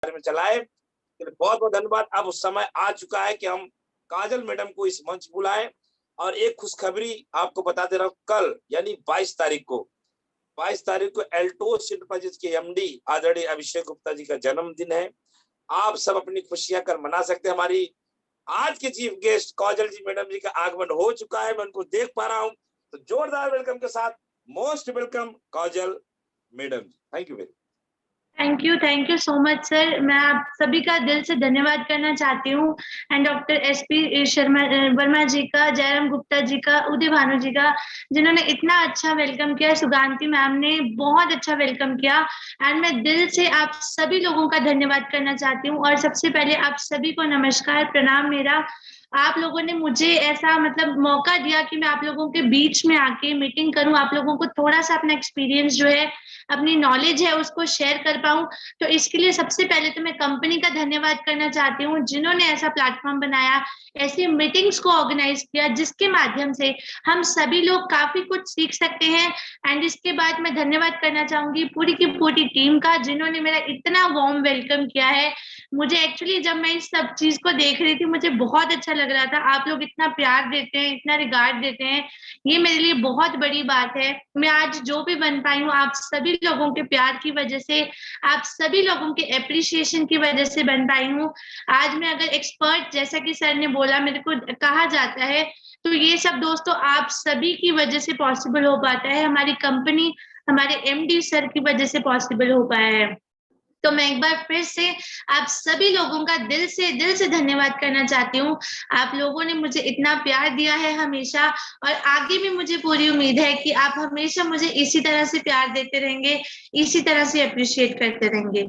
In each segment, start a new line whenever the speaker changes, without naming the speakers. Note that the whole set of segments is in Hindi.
बारे में चलाए। बहुत बहुत धन्यवाद। अब उस समय आ चुका है कि हम काजल मैडम को इस मंच बुलाएं। और एक खुशखबरी आपको बता दे रहा हूँ, कल यानी 22 तारीख को एल्टोस इंटरप्राइजेज के एमडी आदरणीय अभिषेक गुप्ता जी का जन्मदिन है। आप सब अपनी खुशियां कर मना सकते हैं। हमारी आज के चीफ गेस्ट काजल जी मैडम जी का आगमन हो चुका है, मैं उनको देख पा रहा हूं, तो जोरदार वेलकम के साथ most welcome Kajal madam ji. Thank you very
thank you so much sir. मैं आप सभी का दिल से धन्यवाद करना चाहती हूँ and doctor SP Sharma Verma ji का, जयराम गुप्ता जी का, उदय भानु जी का, जिन्होंने इतना अच्छा वेलकम किया। सुगांती मैम ने बहुत अच्छा वेलकम किया एंड मैं दिल से आप सभी लोगों का धन्यवाद करना चाहती हूँ। और सबसे पहले आप सभी को नमस्कार, प्रणाम मेरा। आप लोगों ने मुझे ऐसा मतलब मौका दिया कि मैं आप लोगों के बीच में आके मीटिंग करूं, आप लोगों को थोड़ा सा अपना एक्सपीरियंस जो है, अपनी नॉलेज है, उसको शेयर कर पाऊं। तो इसके लिए सबसे पहले तो मैं कंपनी का धन्यवाद करना चाहती हूँ, जिन्होंने ऐसा प्लेटफॉर्म बनाया, ऐसी मीटिंग्स को ऑर्गेनाइज किया, जिसके माध्यम से हम सभी लोग काफी कुछ सीख सकते हैं। एंड इसके बाद मैं धन्यवाद करना चाहूंगी पूरी की पूरी टीम का, जिन्होंने मेरा इतना वार्म वेलकम किया है। मुझे एक्चुअली जब मैं इस सब चीज को देख रही थी, मुझे बहुत अच्छा लग रहा था। आप लोग इतना प्यार देते हैं, इतना रिगार्ड देते हैं, ये मेरे लिए बहुत बड़ी बात है। मैं आज जो भी बन पाई हूँ, आप सभी लोगों के प्यार की वजह से, आप सभी लोगों के एप्रिसिएशन की वजह से बन पाई हूँ। आज मैं अगर एक्सपर्ट, जैसा कि सर ने बोला, मेरे को कहा जाता है, तो ये सब दोस्तों आप सभी की वजह से पॉसिबल हो पाता है। हमारी कंपनी, हमारे एमडी सर की वजह से पॉसिबल हो पाया है। तो मैं एक बार फिर से आप सभी लोगों का दिल से धन्यवाद करना चाहती हूँ। आप लोगों ने मुझे इतना प्यार दिया है हमेशा, और आगे भी मुझे पूरी उम्मीद है कि आप हमेशा मुझे इसी तरह से प्यार देते रहेंगे, इसी तरह से अप्रिशिएट करते रहेंगे।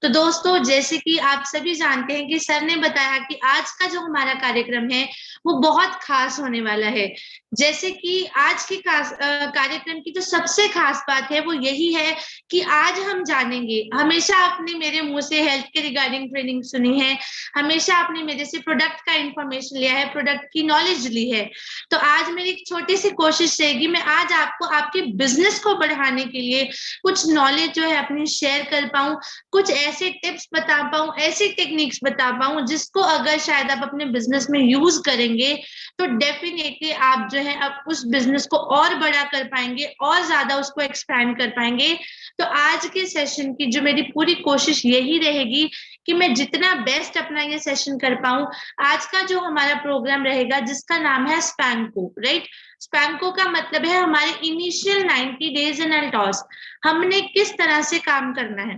तो दोस्तों, जैसे कि आप सभी जानते हैं कि सर ने बताया कि आज का जो हमारा कार्यक्रम है वो बहुत खास होने वाला है। जैसे कि आज के कार्यक्रम की जो सबसे खास बात है वो यही है कि आज हम जानेंगे, हमेशा आपने मेरे मुंह से हेल्थ के रिगार्डिंग ट्रेनिंग सुनी है, हमेशा आपने मेरे से प्रोडक्ट का इंफॉर्मेशन लिया है, प्रोडक्ट की नॉलेज ली है। तो आज मेरी एक छोटी सी कोशिश रहेगी, मैं आज आपको आपके बिजनेस को बढ़ाने के लिए कुछ नॉलेज जो है अपनी शेयर कर पाऊं, कुछ ऐसे टिप्स बता पाऊं, ऐसी टेक्निक्स बता पाऊं, जिसको अगर शायद आप अपने बिजनेस में यूज करेंगे तो डेफिनेटली आप जो है अब उस बिजनेस को और बड़ा कर पाएंगे, और ज्यादा उसको एक्सपैंड कर पाएंगे। तो आज के सेशन की जो मेरी पूरी कोशिश यही रहेगी कि मैं जितना बेस्ट अपना ये सेशन कर पाऊं। आज का जो हमारा प्रोग्राम रहेगा, जिसका नाम है स्पैंको, राइट। स्पैंको का मतलब है हमारे इनिशियल 90 डेज इन एल्टॉस, हमने किस तरह से काम करना है।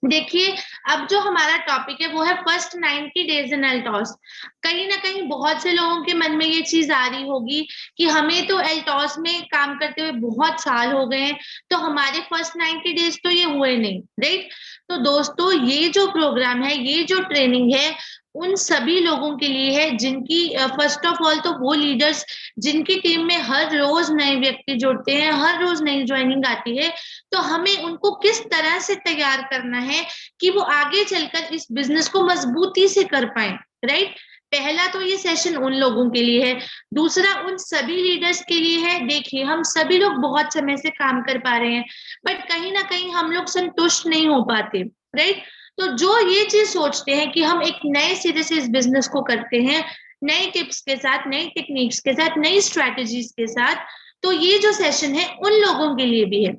देखिए, अब जो हमारा टॉपिक है वो है फर्स्ट 90 डेज इन एल्टॉस। कहीं ना कहीं बहुत से लोगों के मन में ये चीज आ रही होगी कि हमें तो एल्टॉस में काम करते हुए बहुत साल हो गए हैं, तो हमारे फर्स्ट 90 डेज तो ये हुए नहीं, राइट। तो दोस्तों, ये जो प्रोग्राम है, ये जो ट्रेनिंग है, उन सभी लोगों के लिए है जिनकी फर्स्ट ऑफ ऑल तो वो लीडर्स जिनकी टीम में हर रोज नए व्यक्ति जुड़ते हैं, हर रोज नई ज्वाइनिंग आती है। तो हमें उनको किस तरह से तैयार करना है कि वो आगे चलकर इस बिजनेस को मजबूती से कर पाए, राइट। पहला तो ये सेशन उन लोगों के लिए है, दूसरा उन सभी लीडर्स के लिए है। देखिए, हम सभी लोग बहुत समय से काम कर पा रहे हैं, बट कहीं ना कहीं हम लोग संतुष्ट नहीं हो पाते, राइट। तो जो ये चीज सोचते हैं कि हम एक नए सिरे से इस बिजनेस को करते हैं, नई टिप्स के साथ, नई टेक्निक्स के साथ, नई स्ट्रैटेजीज के साथ, तो ये जो सेशन है उन लोगों के लिए भी है,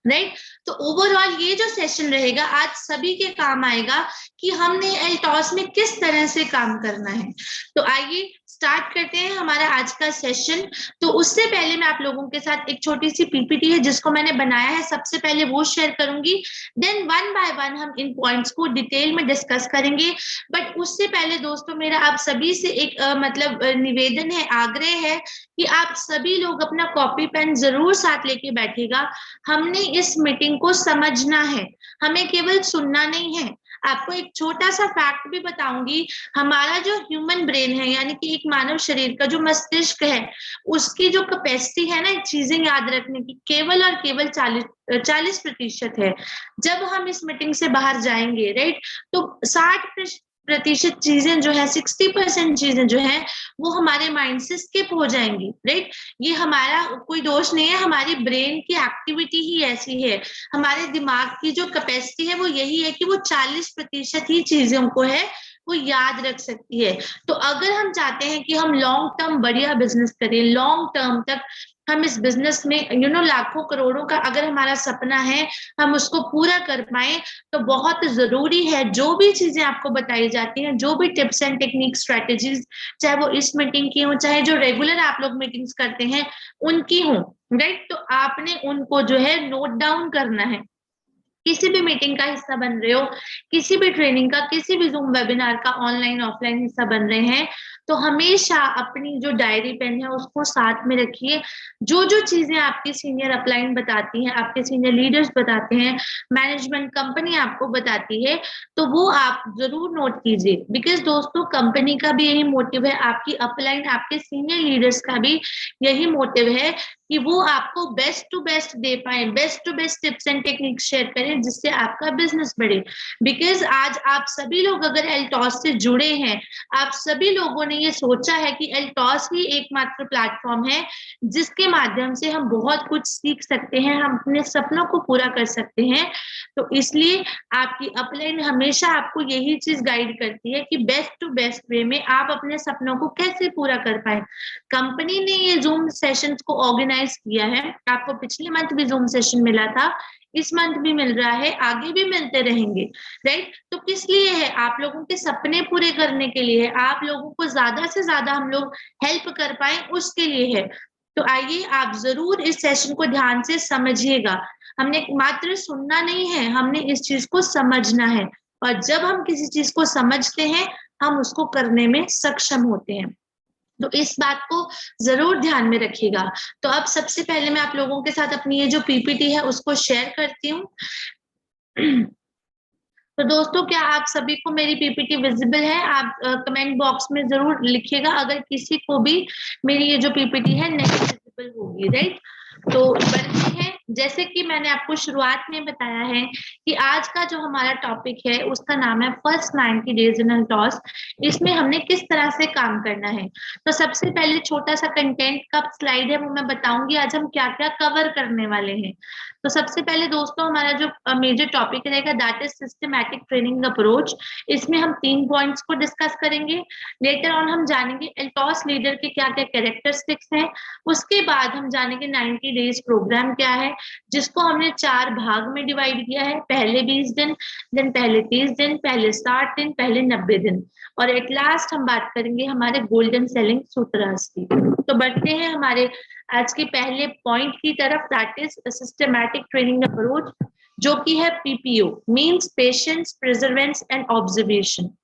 राइट। तो ओवरऑल ये जो सेशन रहेगा आज सभी के काम आएगा कि हमने एल्टॉस में किस तरह से काम करना है। तो आइए स्टार्ट करते हैं हमारा आज का सेशन। तो उससे पहले मैं आप लोगों के साथ एक छोटी सी पीपीटी है जिसको मैंने बनाया है, सबसे पहले वो शेयर करूंगी, देन वन बाय वन हम इन पॉइंट्स को डिटेल में डिस्कस करेंगे। बट उससे पहले दोस्तों, मेरा आप सभी से एक निवेदन है, आग्रह है कि आप सभी लोग अपना कॉपी पेन जरूर साथ लेके बैठेगा। हमने इस मीटिंग को समझना है, हमें केवल सुनना नहीं है। आपको एक छोटा सा फैक्ट भी बताऊंगी, हमारा जो ह्यूमन ब्रेन है, यानी कि एक मानव शरीर का जो मस्तिष्क है, उसकी जो कैपेसिटी है ना चीजें याद रखने की, केवल और केवल 40% है। जब हम इस मीटिंग से बाहर जाएंगे, राइट, तो 60 प्रतिशत चीजें जो है, 60% चीजें जो है वो हमारे माइंड से स्किप हो जाएंगी, राइट। ये हमारा कोई दोष नहीं है, हमारी ब्रेन की एक्टिविटी ही ऐसी है, हमारे दिमाग की जो कैपेसिटी है वो यही है कि वो 40% ही चीजों को है वो याद रख सकती है। तो अगर हम चाहते हैं कि हम लॉन्ग टर्म बढ़िया बिजनेस करें, लॉन्ग टर्म तक हम इस बिजनेस में लाखों करोड़ों का अगर हमारा सपना है हम उसको पूरा कर पाए, तो बहुत जरूरी है जो भी चीजें आपको बताई जाती हैं, जो भी टिप्स एंड टेक्निक स्ट्रेटेजीज, चाहे वो इस मीटिंग की हो, चाहे जो रेगुलर आप लोग मीटिंग्स करते हैं उनकी हो, राइट। तो आपने उनको जो है नोट डाउन करना है। किसी भी मीटिंग का हिस्सा बन रहे हो, किसी भी ट्रेनिंग का, किसी भी जूम वेबिनार का ऑनलाइन ऑफलाइन हिस्सा बन रहे हैं, तो हमेशा अपनी जो डायरी पेन है उसको साथ में रखिए। जो जो चीजें आपकी सीनियर अपलाइन बताती हैं, आपके सीनियर लीडर्स बताते हैं, मैनेजमेंट कंपनी आपको बताती है, तो वो आप जरूर नोट कीजिए। बिकॉज दोस्तों कंपनी का भी यही मोटिव है, आपकी अपलाइन, आपके सीनियर लीडर्स का भी यही मोटिव है कि वो आपको बेस्ट टू बेस्ट दे पाए, best to best tips and technique share करें जिससे आपका बिजनेस बढ़े। बिकॉज आज आप सभी लोग अगर एल्टॉस से जुड़े हैं, आप सभी लोगों ने ये सोचा है कि एल्टॉस ही एकमात्र प्लेटफॉर्म है जिसके माध्यम से हम बहुत कुछ सीख सकते हैं, हम अपने सपनों को पूरा कर सकते हैं। तो इसलिए आपकी अपलाइन हमेशा आपको यही चीज गाइड करती है कि बेस्ट टू बेस्ट वे में आप अपने सपनों को कैसे पूरा कर पाए। कंपनी ने ये जूम सेशंस को ऑर्गेनाइज किया है, आपको पिछले मंथ भी जूम सेशन मिला था, इस मंथ भी मिल रहा है, आगे भी मिलते रहेंगे, राइट। तो किस लिए है? आप लोगों के सपने पूरे करने के लिए है, आप लोगों को ज्यादा से ज्यादा हम लोग हेल्प कर पाए उसके लिए है। तो आइए आप जरूर इस सेशन को ध्यान से समझिएगा। हमने मात्र सुनना नहीं है, हमने इस चीज को समझना है, और जब हम किसी चीज को समझते हैं हम उसको करने में सक्षम होते हैं। तो इस बात को जरूर ध्यान में रखिएगा। तो अब सबसे पहले मैं आप लोगों के साथ अपनी ये जो पीपीटी है उसको शेयर करती हूँ। तो दोस्तों क्या आप सभी को मेरी पीपीटी विजिबल है? आप कमेंट बॉक्स में जरूर लिखिएगा अगर किसी को भी मेरी ये जो पीपीटी है नहीं विजिबल होगी, राइट। तो बढ़ते हैं, जैसे कि मैंने आपको शुरुआत में बताया है कि आज का जो हमारा टॉपिक है उसका नाम है फर्स्ट 90 डेज इन एल्टॉस। इसमें हमने किस तरह से काम करना है। तो सबसे पहले छोटा सा कंटेंट का स्लाइड है वो मैं बताऊंगी आज हम क्या क्या कवर करने वाले हैं। तो सबसे पहले दोस्तों हमारा जो मेजर टॉपिक रहेगा that is systematic training approach. इसमें हम 3 पॉइंट्स को डिस्कस करेंगे। लेटर ऑन हम जानेंगे एल्टॉस लीडर के क्या क्या कैरेक्टरिस्टिक्स हैं। उसके बाद हम जानेंगे 90 डेज प्रोग्राम क्या है, जिसको हमने 4 भाग में डिवाइड किया है, पहले 20 दिन, देन पहले 30 दिन, पहले 60 दिन, पहले 90 दिन, और एट लास्ट हम बात करेंगे हमारे गोल्डन सेलिंग सूत्रास की। तो बढ़ते हैं हमारे आज के पहले पॉइंट की तरफ, that is systematic training approach, जो कि है PPO, means patience, प्रिजर्वेंस and observation,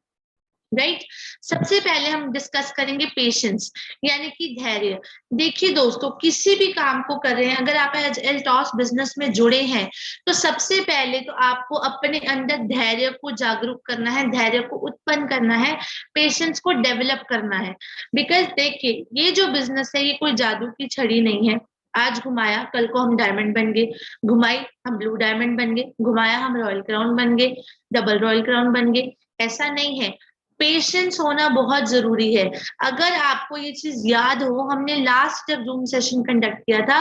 right. सबसे पहले हम डिस्कस करेंगे पेशेंस यानी कि धैर्य। देखिए दोस्तों किसी भी काम को कर रहे हैं, अगर आप एल्टॉस बिजनेस में जुड़े हैं तो सबसे पहले तो आपको अपने अंदर धैर्य को जागरूक करना है, धैर्य को उत्पन्न करना है, पेशेंस को डेवलप करना है। बिकॉज देखिए ये जो बिजनेस है ये कोई जादू की छड़ी नहीं है, आज घुमाया कल को हम डायमंड बन गए, घुमाई हम ब्लू डायमंड बन गए, घुमाया हम रॉयल क्राउन बन गए, डबल रॉयल क्राउन बन गए, ऐसा नहीं है। पेशेंस होना बहुत जरूरी है। अगर आपको ये चीज याद हो, हमने लास्ट जब जूम सेशन कंडक्ट किया था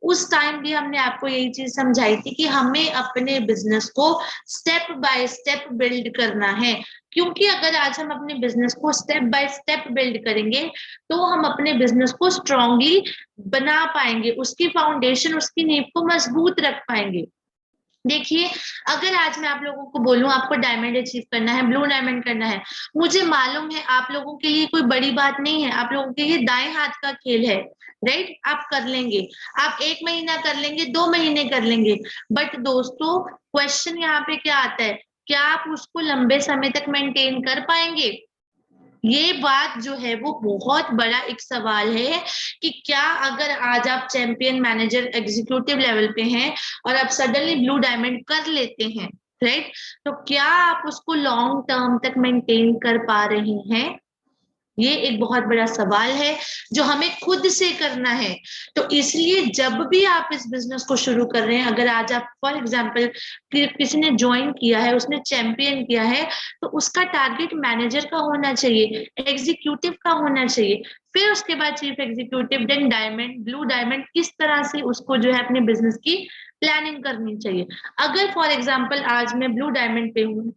उस टाइम भी हमने आपको यही चीज समझाई थी कि हमें अपने बिजनेस को स्टेप बाय स्टेप बिल्ड करना है। क्योंकि अगर आज हम अपने बिजनेस को स्टेप बाय स्टेप बिल्ड करेंगे तो हम अपने बिजनेस को स्ट्रांगली बना पाएंगे, उसकी फाउंडेशन, उसकी नींव को मजबूत रख पाएंगे। देखिए अगर आज मैं आप लोगों को बोलूं आपको डायमंड अचीव करना है, ब्लू डायमंड करना है, मुझे मालूम है आप लोगों के लिए कोई बड़ी बात नहीं है, आप लोगों के लिए दाएं हाथ का खेल है, राइट। आप कर लेंगे, आप 1 महीना कर लेंगे, 2 महीने कर लेंगे, बट दोस्तों क्वेश्चन यहाँ पे क्या आता है, क्या आप उसको लंबे समय तक मेंटेन कर पाएंगे? ये बात जो है वो बहुत बड़ा एक सवाल है कि क्या अगर आज आप चैंपियन, मैनेजर, एग्जीक्यूटिव लेवल पे हैं और आप सडनली ब्लू डायमंड कर लेते हैं, राइट, तो क्या आप उसको लॉन्ग टर्म तक मेंटेन कर पा रहे हैं? ये एक बहुत बड़ा सवाल है जो हमें खुद से करना है। तो इसलिए जब भी आप इस बिजनेस को शुरू कर रहे हैं, अगर आज आप फॉर एग्जांपल किसी ने ज्वाइन किया है, उसने चैंपियन किया है, तो उसका टारगेट मैनेजर का होना चाहिए, एग्जीक्यूटिव का होना चाहिए, फिर उसके बाद chief executive, then diamond, blue diamond, किस तरह से उसको जो है अपने बिजनेस की प्लानिंग करनी चाहिए। अगर फॉर एग्जाम्पल आज मैं ब्लू डायमंड पे हूँ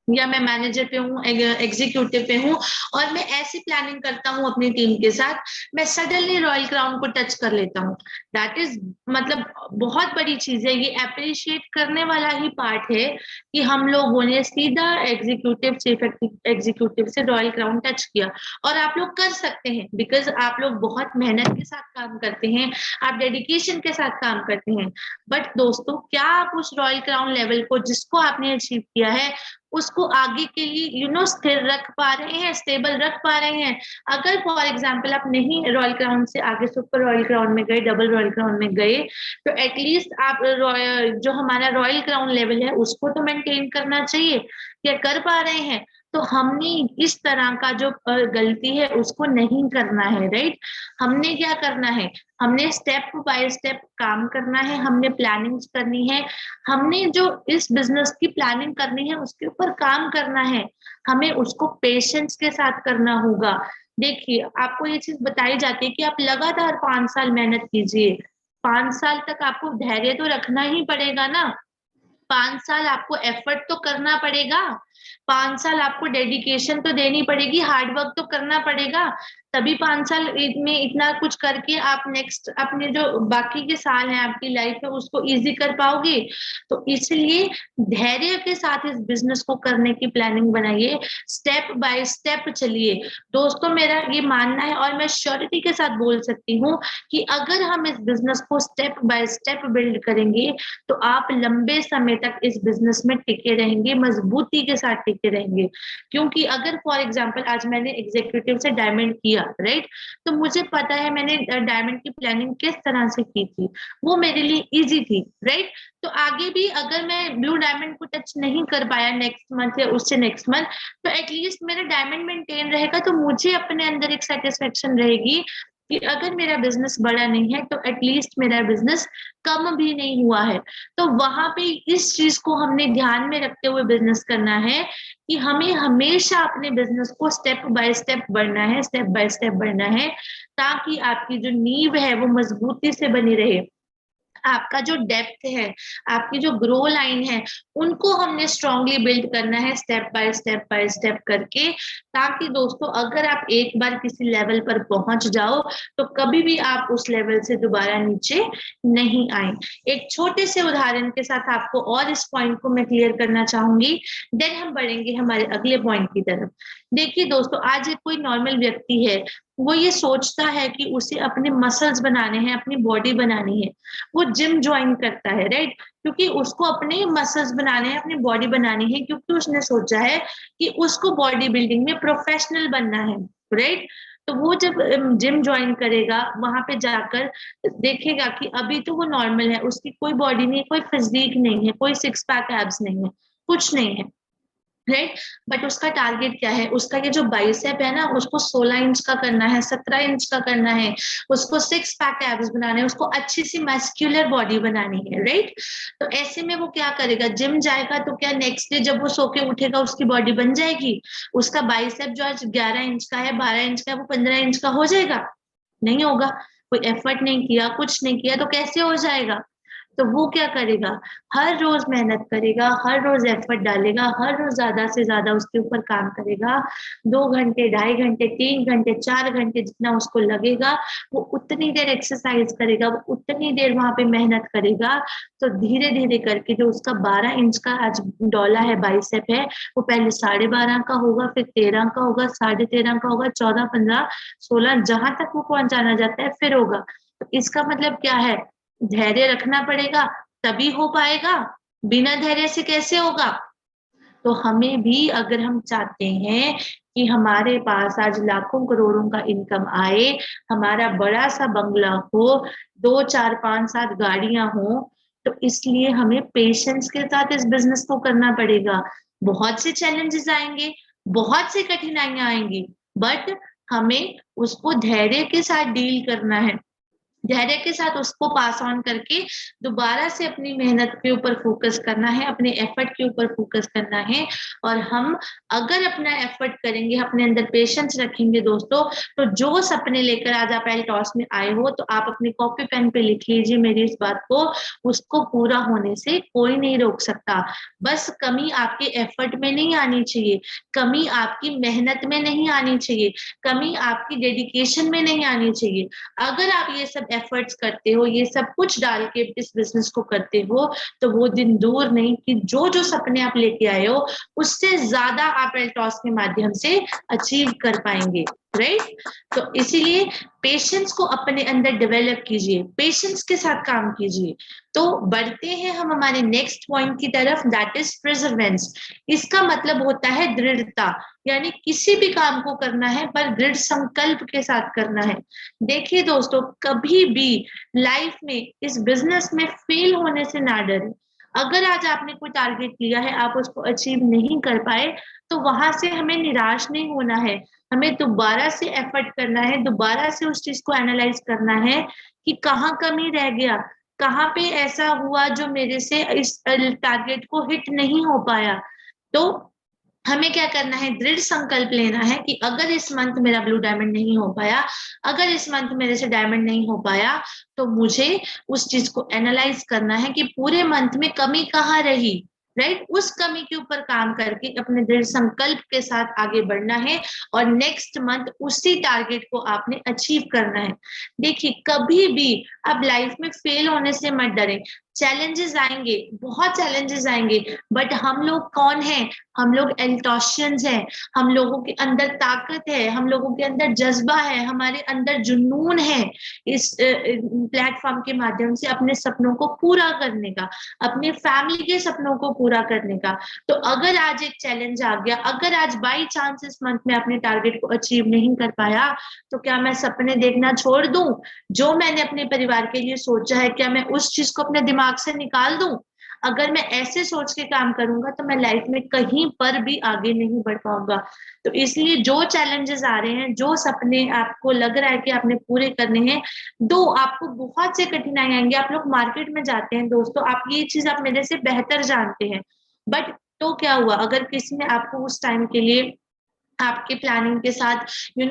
या मैं मैनेजर पे हूँ, एग्जीक्यूटिव पे हूँ, और मैं ऐसी प्लानिंग करता हूँ अपनी टीम के साथ, मैं सडनली रॉयल क्राउन को टच कर लेता हूँ, दैट इज मतलब बहुत बड़ी चीज है। ये अप्रिशिएट करने वाला ही पार्ट है कि हम लोगों ने सीधा एग्जीक्यूटिव, चीफ एग्जीक्यूटिव से रॉयल क्राउन टच किया। और आप लोग कर सकते हैं, बिकॉज आप लोग बहुत मेहनत के साथ काम करते हैं, आप डेडिकेशन के साथ काम करते हैं। बट दोस्तों, क्या आप उस रॉयल क्राउन लेवल को जिसको आपने अचीव किया है, उसको आगे के लिए स्थिर रख पा रहे हैं, स्टेबल रख पा रहे हैं? अगर फॉर एग्जांपल आप नहीं रॉयल क्राउन से आगे सुपर रॉयल क्राउन में गए, डबल रॉयल क्राउन में गए, तो एटलीस्ट आप जो हमारा रॉयल क्राउन लेवल है उसको तो मेंटेन करना चाहिए। क्या कर पा रहे हैं? तो हमने इस तरह का जो गलती है उसको नहीं करना है, राइट? हमने क्या करना है? हमने स्टेप बाय स्टेप काम करना है, हमने प्लानिंग्स करनी है, हमने जो इस बिजनेस की प्लानिंग करनी है उसके ऊपर काम करना है, हमें उसको पेशेंस के साथ करना होगा। देखिए, आपको ये चीज बताई जाती है कि आप लगातार 5 साल मेहनत कीजिए, 5 साल तक आपको धैर्य तो रखना ही पड़ेगा ना, 5 साल आपको एफर्ट तो करना पड़ेगा, 5 साल आपको डेडिकेशन तो देनी पड़ेगी, हार्डवर्क तो करना पड़ेगा, तभी 5 साल में इतना कुछ करके आप नेक्स्ट अपने जो बाकी के साल हैं आपकी लाइफ में उसको इजी कर पाओगे। तो इसलिए धैर्य के साथ इस बिजनेस को करने की प्लानिंग बनाइए, स्टेप बाय स्टेप चलिए। दोस्तों, मेरा ये मानना है और मैं श्योरिटी के साथ बोल सकती हूँ कि अगर हम इस बिजनेस को स्टेप बाय स्टेप बिल्ड करेंगे तो आप लंबे समय तक इस बिजनेस में टिके रहेंगे, मजबूती के साथ टिके रहेंगे। क्योंकि अगर फॉर एग्जांपल आज मैंने एग्जीक्यूटिव से डायमंड किया, राइट, तो मुझे पता है मैंने डायमंड की प्लानिंग किस तरह से की थी, वो मेरे लिए इजी थी, राइट? तो आगे भी अगर मैं ब्लू डायमंड को टच नहीं कर पाया नेक्स्ट मंथ या उससे नेक्स्ट मंथ, तो एटलीस्ट मेरा डायमंड मेंटेन रहेगा, तो मुझे अपने अंदर एक सेटिस्फेक्शन रहेगी कि अगर मेरा बिजनेस बड़ा नहीं है तो एटलीस्ट मेरा बिजनेस कम भी नहीं हुआ है। तो वहां पे इस चीज को हमने ध्यान में रखते हुए बिजनेस करना है कि हमें हमेशा अपने बिजनेस को स्टेप बाय स्टेप बढ़ना है, स्टेप बाय स्टेप बढ़ना है, ताकि आपकी जो नींव है वो मजबूती से बनी रहे, आपका जो डेप्थ है, आपकी जो ग्रो लाइन है, उनको हमने स्ट्रांगली बिल्ड करना है स्टेप बाय स्टेप करके, ताकि दोस्तों अगर आप एक बार किसी लेवल पर पहुंच जाओ तो कभी भी आप उस लेवल से दोबारा नीचे नहीं आए। एक छोटे से उदाहरण के साथ आपको और इस पॉइंट को मैं क्लियर करना चाहूंगी, देन हम बढ़ेंगे हमारे अगले पॉइंट की तरफ। देखिए दोस्तों, आज एक कोई नॉर्मल व्यक्ति है, वो ये सोचता है कि उसे अपने मसल्स बनाने हैं, अपनी बॉडी बनानी है, वो जिम ज्वाइन करता है, राइट? क्योंकि उसको अपने मसल्स बनाने हैं, अपनी बॉडी बनानी है, क्योंकि उसने सोचा है कि उसको बॉडी बिल्डिंग में प्रोफेशनल बनना है, राइट? तो वो जब जिम ज्वाइन करेगा, वहां पे जाकर देखेगा कि अभी तो वो नॉर्मल है, उसकी कोई बॉडी नहीं, कोई फिजिक नहीं है, कोई सिक्स पैक एब्स नहीं है, कुछ नहीं है, राइट? बट उसका टारगेट क्या है? उसका ये जो बाइसेप है ना, उसको 16 इंच का करना है, 17 इंच का करना है, उसको सिक्स पैक एब्स बनाने हैं, उसको अच्छी सी मस्क्यूलर बॉडी बनानी है, राइट? तो ऐसे में वो क्या करेगा? जिम जाएगा तो क्या नेक्स्ट डे जब वो सो के उठेगा उसकी बॉडी बन जाएगी? उसका बाइसेप जो आज 11 इंच का है, 12 इंच का है, वो 15 इंच का हो जाएगा? नहीं होगा। कोई एफर्ट नहीं किया, कुछ नहीं किया, तो कैसे हो जाएगा? तो वो क्या करेगा? हर रोज मेहनत करेगा, हर रोज एफर्ट डालेगा, हर रोज ज्यादा से ज्यादा उसके ऊपर काम करेगा, 2 घंटे, 2.5 घंटे, 3 घंटे, 4 घंटे, जितना उसको लगेगा वो उतनी देर एक्सरसाइज करेगा, वो उतनी देर वहां पे मेहनत करेगा। तो धीरे धीरे करके जो उसका 12 इंच का आज डोला है, बाइसेप है, वो पहले 12.5 का होगा, फिर 13 का होगा, 13.5 का होगा, 14, 15, 16, जहां तक वो पहुंचाना जाता है फिर होगा। तो इसका मतलब क्या है? धैर्य रखना पड़ेगा, तभी हो पाएगा, बिना धैर्य से कैसे होगा? तो हमें भी, अगर हम चाहते हैं कि हमारे पास आज लाखों करोड़ों का इनकम आए, हमारा बड़ा सा बंगला हो, 2, 4, 5, 7 गाड़ियां हो, तो इसलिए हमें पेशेंस के साथ इस बिजनेस को करना पड़ेगा। बहुत से चैलेंजेस आएंगे, बहुत सी कठिनाइयां आएंगी, बट हमें उसको धैर्य के साथ डील करना है, धैर्य के साथ उसको पास ऑन करके दोबारा से अपनी मेहनत के ऊपर फोकस करना है, अपने एफर्ट के ऊपर फोकस करना है। और हम अगर अपना एफर्ट करेंगे, अपने अंदर पेशेंस रखेंगे दोस्तों, तो जो सपने लेकर आज आप एलटॉस में आए हो, तो आप अपनी कॉपी पेन पे लिख लीजिए मेरी इस बात को, उसको पूरा होने से कोई नहीं रोक सकता। बस कमी आपके एफर्ट में नहीं आनी चाहिए, कमी आपकी मेहनत में नहीं आनी चाहिए, कमी आपकी डेडिकेशन में नहीं आनी चाहिए। अगर आप ये सब एफर्ट्स करते हो, ये सब कुछ डाल के इस बिजनेस को करते हो, तो वो दिन दूर नहीं कि जो जो सपने आप लेके आए हो उससे ज्यादा आप एलटॉस के माध्यम से अचीव कर पाएंगे, राइट। तो इसीलिए पेशेंस को अपने अंदर डेवलप कीजिए, पेशेंस के साथ काम कीजिए। तो बढ़ते हैं हम हमारे नेक्स्ट पॉइंट की तरफ, दैट इज प्रेजर्वेंस। इसका मतलब होता है दृढ़ता, यानी किसी भी काम को करना है पर दृढ़ संकल्प के साथ करना है। देखिए दोस्तों, कभी भी लाइफ में इस बिजनेस में फेल होने से ना डरें। अगर आज आपने कोई टारगेट लिया है, आप उसको अचीव नहीं कर पाए, तो वहां से हमें निराश नहीं होना है, हमें दोबारा से एफर्ट करना है, दोबारा से उस चीज को एनालाइज करना है कि कहाँ कमी रह गया, कहाँ पे ऐसा हुआ जो मेरे से इस टारगेट को हिट नहीं हो पाया। तो हमें क्या करना है, दृढ़ संकल्प लेना है कि अगर इस मंथ मेरा ब्लू डायमंड नहीं हो पाया, अगर इस मंथ मेरे से डायमंड नहीं हो पाया, तो मुझे उस चीज को एनालाइज करना है कि पूरे मंथ में कमी कहाँ रही, राइट। उस कमी के ऊपर काम करके अपने दृढ़ संकल्प के साथ आगे बढ़ना है और नेक्स्ट मंथ उसी टारगेट को आपने अचीव करना है। देखिए, कभी भी अब लाइफ में फेल होने से मत डरें। चैलेंजेस आएंगे, बहुत चैलेंजेस आएंगे, बट हम लोग कौन है, हम लोग एल्टॉशियंस हैं, हम लोगों के अंदर ताकत है, हम लोगों के अंदर जज्बा है, हमारे अंदर जुनून है इस प्लेटफॉर्म के माध्यम से अपने सपनों को पूरा करने का, अपने फैमिली के सपनों को पूरा करने का। तो अगर आज एक चैलेंज आ गया, अगर आज बाई चांस इस मंथ में अपने टारगेट को अचीव नहीं कर पाया, तो क्या मैं सपने देखना छोड़ दूं? जो मैंने अपने परिवार के लिए सोचा है, क्या मैं उस चीज को अपने दिमाग से निकाल दूं? अगर मैं ऐसे सोच के काम करूंगा तो मैं लाइफ में कहीं पर भी आगे नहीं बढ़ पाऊंगा। तो इसलिए जो चैलेंजेस आ रहे हैं, जो सपने आपको लग रहा है कि आपने पूरे करने हैं, दो आपको बहुत से कठिनाई आएंगे। आप लोग मार्केट में जाते हैं दोस्तों, आप ये चीज आप मेरे से बेहतर जानते हैं, बट तो क्या हुआ अगर किसी ने आपको उस टाइम के लिए आपके प्लानिंग के साथ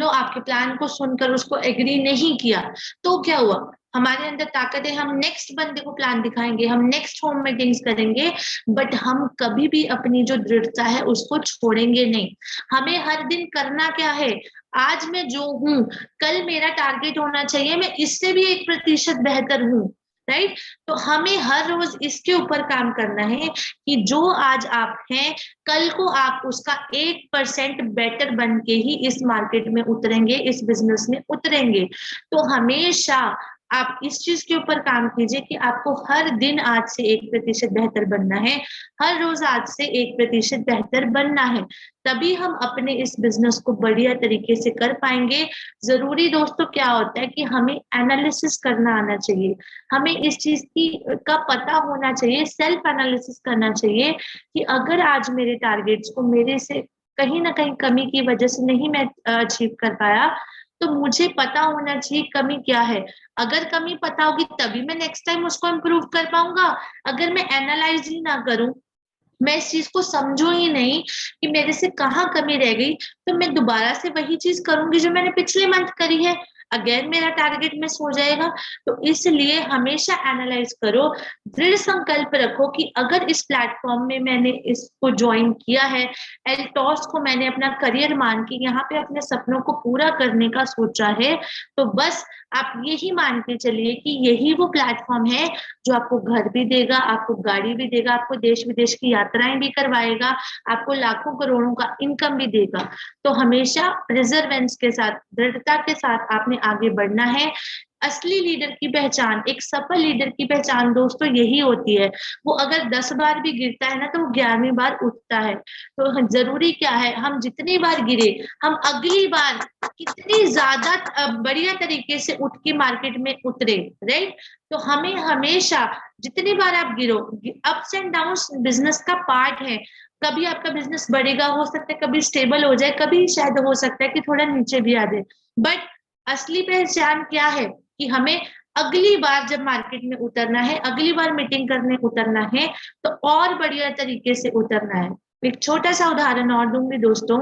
आपके प्लान को सुनकर उसको एग्री नहीं किया, तो क्या हुआ? हमारे अंदर ताकत है, हम नेक्स्ट बंदे को प्लान दिखाएंगे, हम नेक्स्ट होम मीटिंग्स करेंगे, बट हम कभी भी अपनी जो दृढ़ता है उसको छोड़ेंगे नहीं। हमें हर दिन करना क्या है, आज मैं जो हूं, कल मेरा टारगेट होना चाहिए मैं इससे भी 1% बेहतर हूं, राइट। तो हमें हर रोज इसके ऊपर काम करना है कि जो आज आप हैं, कल को आप उसका 1% बेटर बन के ही इस मार्केट में उतरेंगे, इस बिजनेस में उतरेंगे। तो हमेशा आप इस चीज के ऊपर काम कीजिए कि आपको हर दिन आज से 1% बेहतर बनना है, हर रोज आज से 1% बेहतर बनना है। तभी हम अपने इस बिजनेस को बढ़िया तरीके से कर पाएंगे। जरूरी दोस्तों क्या होता है कि हमें एनालिसिस करना आना चाहिए, हमें इस चीज की का पता होना चाहिए, सेल्फ एनालिसिस करना चाहिए कि अगर आज मेरे टारगेट्स को मेरे से कहीं ना कहीं कमी की वजह से नहीं मैं अचीव कर पाया, तो मुझे पता होना चाहिए कमी क्या है। अगर कमी पता होगी तभी मैं नेक्स्ट टाइम उसको इम्प्रूव कर पाऊंगा। अगर मैं एनालाइज ही ना करूं, मैं इस चीज को समझू ही नहीं कि मेरे से कहाँ कमी रह गई, तो मैं दोबारा से वही चीज करूंगी जो मैंने पिछले मंथ करी है, अगेन मेरा टारगेट मिस हो जाएगा। तो इसलिए हमेशा एनालाइज करो, दृढ़ संकल्प रखो कि अगर इस प्लेटफॉर्म में मैंने इसको ज्वाइन किया है, एलटॉस को मैंने अपना करियर मान के यहाँ पे अपने सपनों को पूरा करने का सोचा है, तो बस आप यही मान के चलिए कि यही वो प्लेटफॉर्म है जो आपको घर भी देगा, आपको गाड़ी भी देगा, आपको देश विदेश की यात्राएं भी करवाएगा, आपको लाखों करोड़ों का इनकम भी देगा। तो हमेशा प्रिजर्वेंस के साथ, दृढ़ता के साथ आपने आगे बढ़ना है। असली लीडर की पहचान, एक सफल लीडर की पहचान दोस्तों यही होती है, वो अगर 10 बार भी गिरता है ना, तो वो 11वीं बार उठता है। तो जरूरी क्या है, हम जितनी बार गिरे, हम अगली बार कितनी ज्यादा बढ़िया तरीके से उठ के मार्केट में उतरे, राइट। तो हमें हमेशा जितनी बार आप गिरो, अप्स एंड डाउन्स बिजनेस का पार्ट है, कभी आपका बिजनेस बढ़ेगा, हो सकता है कभी स्टेबल हो जाए, कभी शायद हो सकता है कि थोड़ा नीचे भी आ जाए, बट असली पहचान क्या है कि हमें अगली बार जब मार्केट में उतरना है, अगली बार मीटिंग करने उतरना है, तो और बढ़िया तरीके से उतरना है। एक छोटा सा उदाहरण और दूंगी दोस्तों,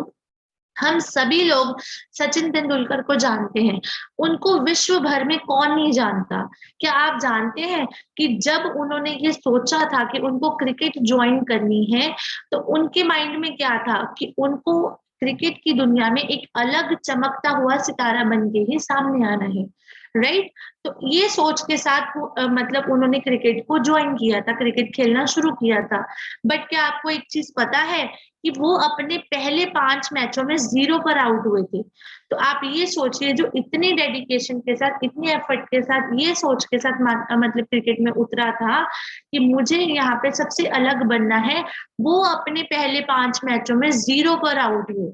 हम सभी लोग सचिन तेंदुलकर को जानते हैं, उनको विश्व भर में कौन नहीं जानता। क्या आप जानते हैं कि जब उन्होंने ये सोचा था कि उनको क्रिकेट ज्वाइन करनी है, तो उनके माइंड में क्या था कि उनको क्रिकेट की दुनिया में एक अलग चमकता हुआ सितारा बन के ही सामने आना है, राइट। तो ये सोच के साथ मतलब उन्होंने क्रिकेट को ज्वाइन किया था, क्रिकेट खेलना शुरू किया था। बट क्या आपको एक चीज पता है कि वो अपने पहले 5 मैचों में 0 पर आउट हुए थे। तो आप ये सोचिए, जो इतनी डेडिकेशन के साथ, इतने एफर्ट के साथ, ये सोच के साथ मतलब क्रिकेट में उतरा था कि मुझे यहाँ पे सबसे अलग बनना है, वो अपने पहले 5 मैचों में 0 पर आउट हुए।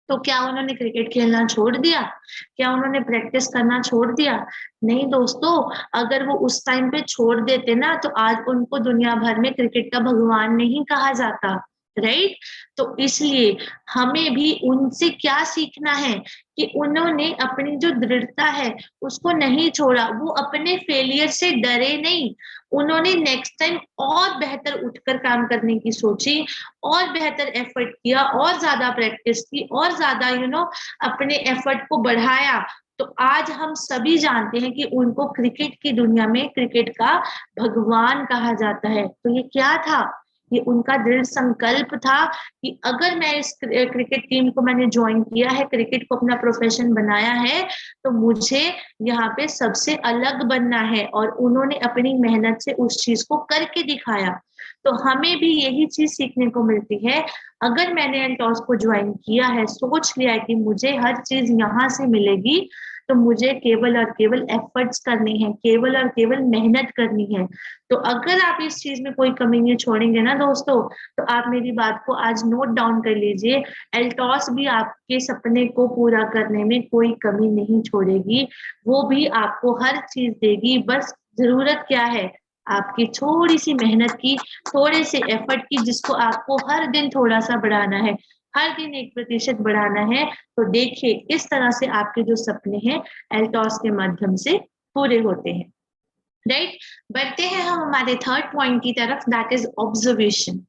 तो क्या उन्होंने क्रिकेट खेलना छोड़ दिया? क्या उन्होंने प्रैक्टिस करना छोड़ दिया? नहीं दोस्तों, अगर वो उस टाइम पे छोड़ देते ना, तो आज उनको दुनिया भर में क्रिकेट का भगवान नहीं कहा जाता, राइट। तो इसलिए हमें भी उनसे क्या सीखना है कि उन्होंने अपनी जो दृढ़ता है उसको नहीं छोड़ा, वो अपने फेलियर से डरे नहीं, उन्होंने नेक्स्ट टाइम और बेहतर उठकर काम करने की सोची, और बेहतर एफर्ट किया, और ज्यादा प्रैक्टिस की, और ज्यादा अपने एफर्ट को बढ़ाया। तो आज हम सभी जानते हैं कि उनको क्रिकेट की दुनिया में क्रिकेट का भगवान कहा जाता है। तो ये क्या था? ये उनका दृढ़ संकल्प था कि अगर मैं इस क्रिकेट टीम को मैंने ज्वाइन किया है, क्रिकेट को अपना प्रोफेशन बनाया है, तो मुझे यहाँ पे सबसे अलग बनना है, और उन्होंने अपनी मेहनत से उस चीज को करके दिखाया। तो हमें भी यही चीज सीखने को मिलती है। अगर मैंने एल्टॉस को ज्वाइन किया है, सोच लिया है कि मुझे हर चीज यहाँ से मिलेगी, तो मुझे केवल और केवल एफर्ट्स करने हैं, केवल और केवल मेहनत करनी है। तो अगर आप इस चीज में कोई कमी नहीं छोड़ेंगे ना दोस्तों, तो आप मेरी बात को आज नोट डाउन कर लीजिए, एल्टॉस भी आपके सपने को पूरा करने में कोई कमी नहीं छोड़ेगी, वो भी आपको हर चीज देगी। बस जरूरत क्या है? आपकी थोड़ी सी मेहनत की, थोड़े से एफर्ट की, जिसको आपको हर दिन थोड़ा सा बढ़ाना है, हर दिन 1% बढ़ाना है। तो देखिए इस तरह से आपके जो सपने हैं एल्टॉस के माध्यम से पूरे होते हैं, राइट। बढ़ते हैं हम हमारे थर्ड पॉइंट की तरफ, दैट इज ऑब्जर्वेशन।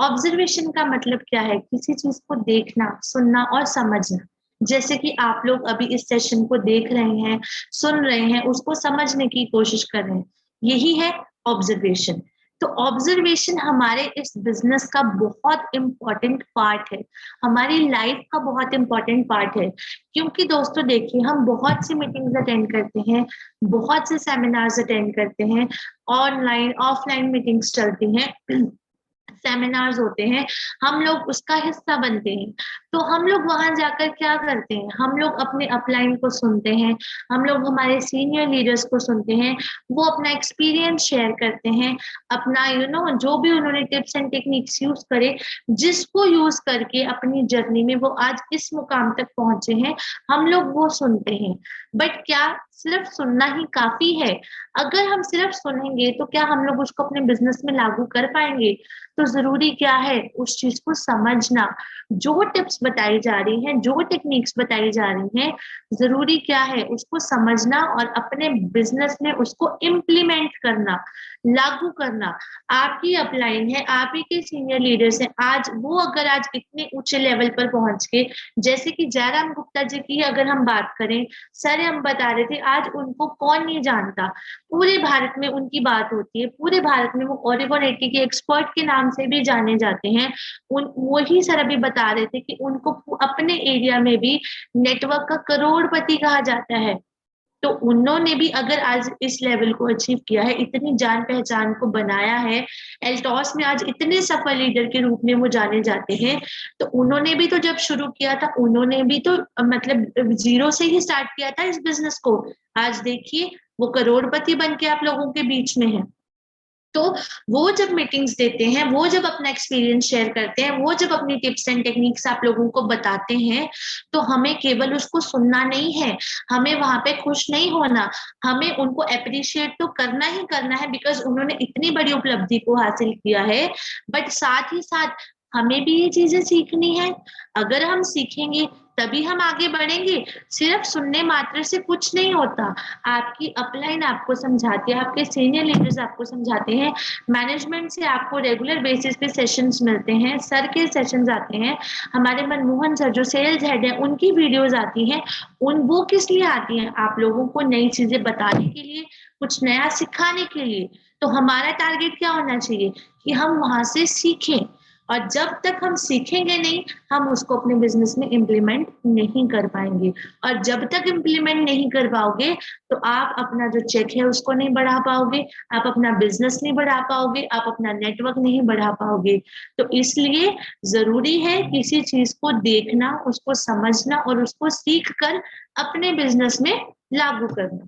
ऑब्जर्वेशन का मतलब क्या है? किसी चीज को देखना, सुनना और समझना। जैसे कि आप लोग अभी इस सेशन को देख रहे हैं, सुन रहे हैं, उसको समझने की कोशिश कर रहे हैं, यही है ऑब्जर्वेशन। तो ऑब्जर्वेशन हमारे इस बिजनेस का बहुत इंपॉर्टेंट पार्ट है, हमारी लाइफ का बहुत इंपॉर्टेंट पार्ट है। क्योंकि दोस्तों देखिए, हम बहुत सी मीटिंग्स अटेंड करते हैं, बहुत से सेमिनार्स अटेंड करते हैं, ऑनलाइन ऑफलाइन मीटिंग्स चलती हैं, सेमिनार्स होते हैं, हम लोग उसका हिस्सा बनते हैं। तो हम लोग वहां जाकर क्या करते हैं? हम लोग अपने अपलाइन को सुनते हैं, हम लोग हमारे सीनियर लीडर्स को सुनते हैं, वो अपना एक्सपीरियंस शेयर करते हैं, अपना जो भी उन्होंने टिप्स एंड टेक्निक्स यूज करे, जिसको यूज करके अपनी जर्नी में वो आज इस मुकाम तक पहुंचे हैं, हम लोग वो सुनते हैं। बट क्या सिर्फ सुनना ही काफी है? अगर हम सिर्फ सुनेंगे तो क्या हम लोग उसको अपने बिजनेस में लागू कर पाएंगे? तो जरूरी क्या है? उस चीज को समझना। जो टिप्स बताई जा रही हैं, जो टेक्निक्स बताई जा रही हैं, जरूरी क्या है? उसको समझना और अपने बिजनेस में उसको इम्प्लीमेंट करना, लागू करना। आपकी अपलाइन है, आप ही के सीनियर लीडर्स हैं, आज वो अगर आज इतने ऊंचे लेवल पर पहुंच के, जैसे कि जयराम गुप्ता जी की अगर हम बात करें, सर हम बता रहे थे, आज उनको कौन नहीं जानता, पूरे भारत में उनकी बात होती है, पूरे भारत में वो ओरेगन 80 के एक्सपर्ट के नाम से भी जाने जाते हैं। वही सर अभी बता रहे थे कि उनको अपने एरिया में भी नेटवर्क का करोड़पति कहा जाता है। तो उन्होंने भी अगर आज इस लेवल को अचीव किया है, इतनी जान पहचान को बनाया है, एल्टॉस में आज इतने सफल लीडर के रूप में वो जाने जाते हैं, तो उन्होंने भी तो जब शुरू किया था, उन्होंने भी तो मतलब जीरो से ही स्टार्ट किया था इस बिजनेस को। आज देखिए वो करोड़पति बन के आप लोगों के बीच में है। तो वो जब मीटिंग्स देते हैं, वो जब अपना एक्सपीरियंस शेयर करते हैं, वो जब अपनी टिप्स एंड टेक्निक्स आप लोगों को बताते हैं, तो हमें केवल उसको सुनना नहीं है, हमें वहां पे खुश नहीं होना, हमें उनको अप्रिशिएट तो करना ही करना है, बिकॉज उन्होंने इतनी बड़ी उपलब्धि को हासिल किया है। बट साथ ही साथ हमें भी ये चीजें सीखनी है। अगर हम सीखेंगे तभी हम आगे बढ़ेंगे। सिर्फ सुनने मात्र से कुछ नहीं होता। आपकी अपलाइन आपको समझाती है, आपके सीनियर लीडर्स आपको समझाते हैं, मैनेजमेंट से आपको रेगुलर बेसिस पे सेशंस मिलते हैं, सर के सेशंस आते हैं, हमारे मनमोहन सर जो सेल्स हेड है उनकी वीडियोस आती हैं। वो किस लिए आती हैं? आप लोगों को नई चीजें बताने के लिए, कुछ नया सिखाने के लिए। तो हमारा टारगेट क्या होना चाहिए कि हम वहां से सीखें, और जब तक हम सीखेंगे नहीं हम उसको अपने बिजनेस में इम्प्लीमेंट नहीं कर पाएंगे। और जब तक इम्प्लीमेंट नहीं कर पाओगे तो आप अपना जो चेक है उसको नहीं बढ़ा पाओगे, आप अपना बिजनेस नहीं बढ़ा पाओगे, आप अपना नेटवर्क नहीं बढ़ा पाओगे। तो इसलिए जरूरी है किसी चीज को देखना, उसको समझना और उसको सीख कर अपने बिजनेस में लागू करना।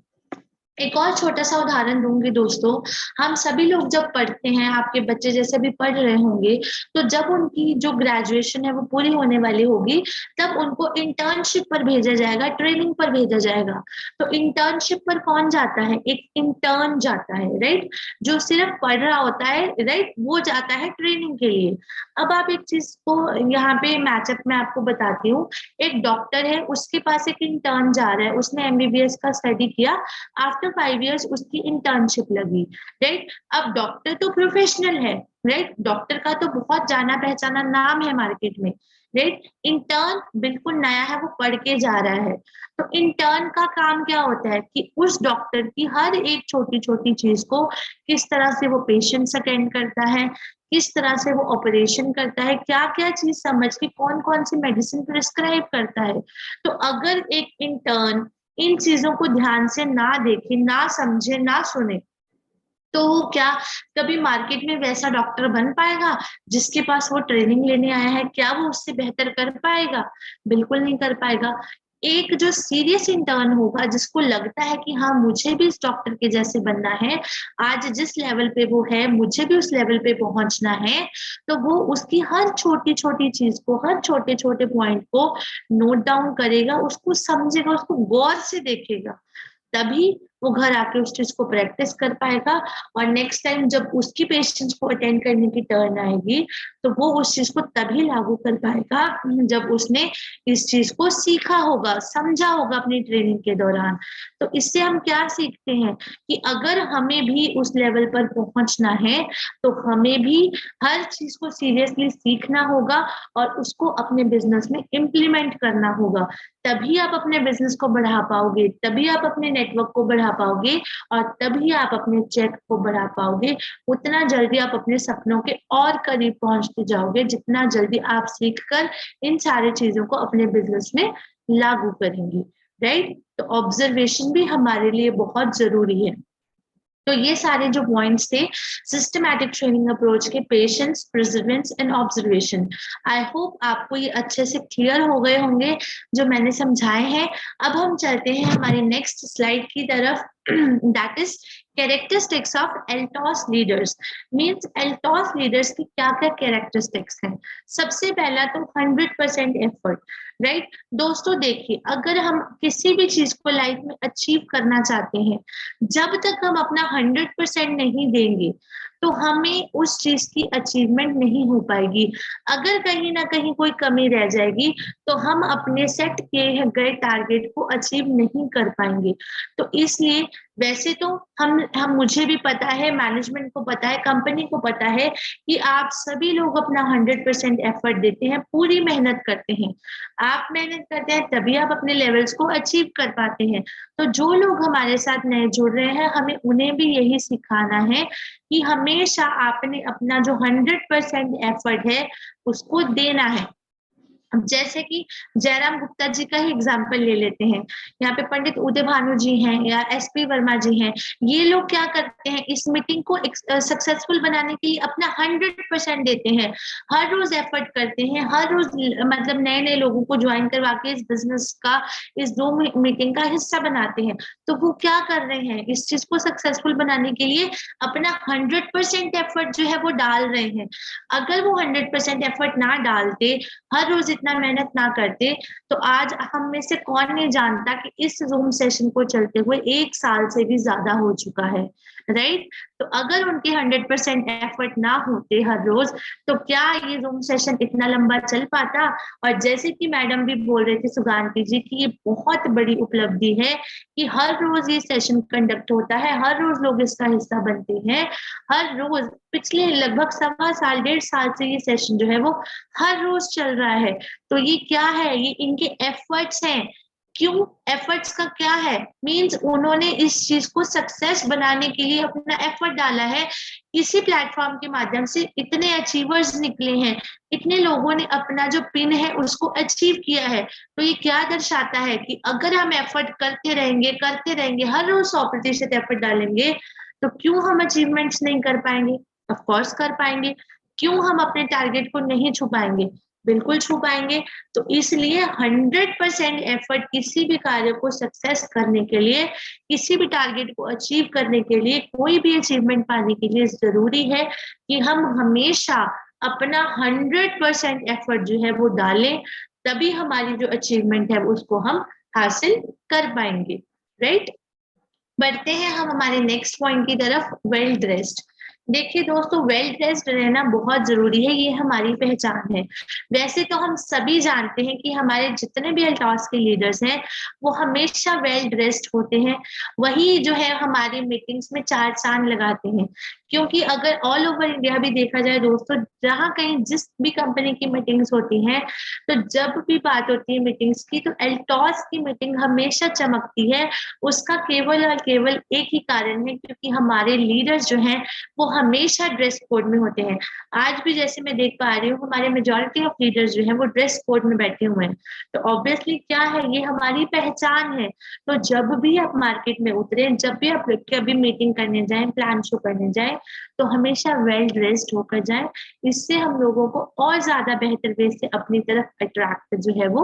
एक और छोटा सा उदाहरण दूंगी दोस्तों। हम सभी लोग जब पढ़ते हैं, आपके बच्चे जैसे भी पढ़ रहे होंगे, तो जब उनकी जो ग्रेजुएशन है वो पूरी होने वाली होगी, तब उनको इंटर्नशिप पर भेजा जाएगा, ट्रेनिंग पर भेजा जाएगा। तो इंटर्नशिप पर कौन जाता है? एक इंटर्न जाता है, राइट, जो सिर्फ पढ़ रहा होता है, राइट, वो जाता है ट्रेनिंग के लिए। अब आप एक चीज को यहाँ पे मैचअप में आपको बताती हूँ। एक डॉक्टर है, उसके पास एक इंटर्न जा रहा है, उसने एमबीबीएस का स्टडी किया, आफ्टर 5 इयर्स उसकी इंटर्नशिप लगी, राइट। अब डॉक्टर तो प्रोफेशनल है, राइट, डॉक्टर का तो बहुत जाना पहचाना नाम है मार्केट में, राइट। इंटर्न बिल्कुल नया है, वो पढ़ के जा रहा है। तो इंटर्न का काम क्या होता है कि उस डॉक्टर की हर एक छोटी छोटी चीज को, किस तरह से वो पेशेंट्स अटेंड करता है, किस तरह से वो ऑपरेशन करता है, क्या क्या चीज समझ के कौन कौन सी मेडिसिन प्रिस्क्राइब करता है। तो अगर एक इंटर्न इन चीजों को ध्यान से ना देखे, ना समझे, ना सुने, तो वो क्या कभी मार्केट में वैसा डॉक्टर बन पाएगा जिसके पास वो ट्रेनिंग लेने आया है? क्या वो उससे बेहतर कर पाएगा? बिल्कुल नहीं कर पाएगा। एक जो सीरियस इंटर्न होगा, जिसको लगता है कि हाँ मुझे भी इस डॉक्टर के जैसे बनना है, आज जिस लेवल पे वो है मुझे भी उस लेवल पे पहुंचना है, तो वो उसकी हर छोटी छोटी चीज को, हर छोटे छोटे पॉइंट को नोट डाउन करेगा, उसको समझेगा, उसको गौर से देखेगा। तभी वो घर आके उस चीज को प्रैक्टिस कर पाएगा, और नेक्स्ट टाइम जब उसकी पेशेंट्स को अटेंड करने की टर्न आएगी तो वो उस चीज को तभी लागू कर पाएगा जब उसने इस चीज को सीखा होगा, समझा होगा अपनी ट्रेनिंग के दौरान। तो इससे हम क्या सीखते हैं कि अगर हमें भी उस लेवल पर पहुंचना है तो हमें भी हर चीज को सीरियसली सीखना होगा और उसको अपने बिजनेस में इम्प्लीमेंट करना होगा। तभी आप अपने बिजनेस को बढ़ा पाओगे, तभी आप अपने नेटवर्क को बढ़ा पाओगे, और तभी आप अपने चेक को बढ़ा पाओगे। उतना जल्दी आप अपने सपनों के और करीब पहुंचते जाओगे जितना जल्दी आप सीखकर इन सारी चीजों को अपने बिजनेस में लागू करेंगे, राइट। तो ऑब्जर्वेशन भी हमारे लिए बहुत जरूरी है। तो ये सारे जो पॉइंट्स थे सिस्टमैटिक ट्रेनिंग अप्रोच के, patience, perseverance and observation, I hope आपको ये अच्छे से क्लियर हो गए होंगे जो मैंने समझाए हैं। अब हम चलते हैं हमारी नेक्स्ट स्लाइड की तरफ, that is characteristics of Altos leaders. Means Altos leaders की क्या क्या कैरेक्टरिस्टिक्स हैं। सबसे पहला तो 100% एफर्ट, राइट। दोस्तों देखिए, अगर हम किसी भी चीज को लाइफ में अचीव करना चाहते हैं, जब तक हम अपना 100% नहीं देंगे तो हमें उस चीज की अचीवमेंट नहीं हो पाएगी। अगर कहीं ना कहीं कोई कमी रह जाएगी तो हम अपने सेट किए गए टारगेट को अचीव नहीं कर पाएंगे। तो इसलिए वैसे तो हम मुझे भी पता है, मैनेजमेंट को पता है, कंपनी को पता है कि आप सभी लोग अपना 100% एफर्ट देते हैं, पूरी मेहनत करते हैं। आप मेहनत करते हैं तभी आप अपने लेवल्स को अचीव कर पाते हैं। तो जो लोग हमारे साथ नए जुड़ रहे हैं, हमें उन्हें भी यही सिखाना है कि हमेशा आपने अपना जो 100% एफर्ट है उसको देना है। अब जैसे कि जयराम गुप्ता जी का ही एग्जाम्पल ले लेते हैं, यहाँ पे पंडित उदय भानु जी हैं या एसपी वर्मा जी हैं, ये लोग क्या करते हैं, इस मीटिंग को सक्सेसफुल बनाने के लिए अपना 100% देते हैं, हर रोज एफर्ट करते हैं, हर रोज मतलब नए नए लोगों को ज्वाइन करवा के इस बिजनेस का, इस Zoom मीटिंग का हिस्सा बनाते हैं। तो वो क्या कर रहे हैं, इस चीज को सक्सेसफुल बनाने के लिए अपना 100% एफर्ट जो है वो डाल रहे हैं। अगर वो 100% एफर्ट ना डालते, हर रोज इतना मेहनत ना करते, तो आज हम में से कौन नहीं जानता कि इस Zoom सेशन को चलते हुए 1 साल से भी ज्यादा हो चुका है, राइट। तो अगर उनके 100% एफर्ट ना होते हर रोज, तो क्या ये जूम सेशन इतना लंबा चल पाता? और जैसे कि मैडम भी बोल रहे थे सुगांती जी की ये बहुत बड़ी उपलब्धि है कि हर रोज ये सेशन कंडक्ट होता है, हर रोज लोग इसका हिस्सा बनते हैं, हर रोज पिछले लगभग 1.25 साल 1.5 साल से ये सेशन जो है वो हर रोज चल रहा है। तो ये क्या है? ये इनके एफर्ट्स हैं। क्यों? एफर्ट्स का क्या है? मींस उन्होंने इस चीज को सक्सेस बनाने के लिए अपना एफर्ट डाला है। इसी प्लेटफॉर्म के माध्यम से इतने अचीवर्स निकले हैं, इतने लोगों ने अपना जो पिन है उसको अचीव किया है। तो ये क्या दर्शाता है कि अगर हम एफर्ट करते रहेंगे, हर रोज 100% एफर्ट डालेंगे, तो क्यों हम अचीवमेंट्स नहीं कर पाएंगे? ऑफ कोर्स कर पाएंगे। क्यों हम अपने टारगेट को नहीं छू पाएंगे? बिल्कुल छू पाएंगे। तो इसलिए 100% एफर्ट किसी भी कार्य को सक्सेस करने के लिए, किसी भी टारगेट को अचीव करने के लिए, कोई भी अचीवमेंट पाने के लिए जरूरी है कि हम हमेशा अपना 100% एफर्ट जो है वो डालें, तभी हमारी जो अचीवमेंट है उसको हम हासिल कर पाएंगे। राइट। बढ़ते हैं हम हमारे नेक्स्ट पॉइंट की तरफ, वेल ड्रेस्ड। देखिए दोस्तों, वेल ड्रेस्ड रहना बहुत जरूरी है, ये हमारी पहचान है। वैसे तो हम सभी जानते हैं कि हमारे जितने भी एल्टॉस के लीडर्स हैं वो हमेशा वेल ड्रेस्ड होते हैं, वही जो है हमारी मीटिंग्स में चार चांद लगाते हैं। क्योंकि अगर ऑल ओवर इंडिया भी देखा जाए दोस्तों, जहाँ कहीं जिस भी कंपनी की मीटिंग्स होती हैं, तो जब भी बात होती है मीटिंग्स की, तो एल्टॉस की मीटिंग हमेशा चमकती है। उसका केवल और केवल एक ही कारण है, क्योंकि हमारे लीडर्स जो हैं वो हमेशा ड्रेस कोड में होते हैं। आज भी जैसे मैं देख पा रही हूँ, हमारे मेजॉरिटी ऑफ लीडर्स जो हैं वो ड्रेस कोड में बैठे हुए हैं। तो ऑब्वियसली क्या है, ये हमारी पहचान है। तो जब भी आप मार्केट में उतरे, जब भी आप कभी मीटिंग करने जाएं, प्लान शो करने जाएं, तो हमेशा वेल ड्रेस्ड होकर जाएं। इससे हम लोगों को और ज्यादा बेहतर वे से अपनी तरफ अट्रैक्ट जो है वो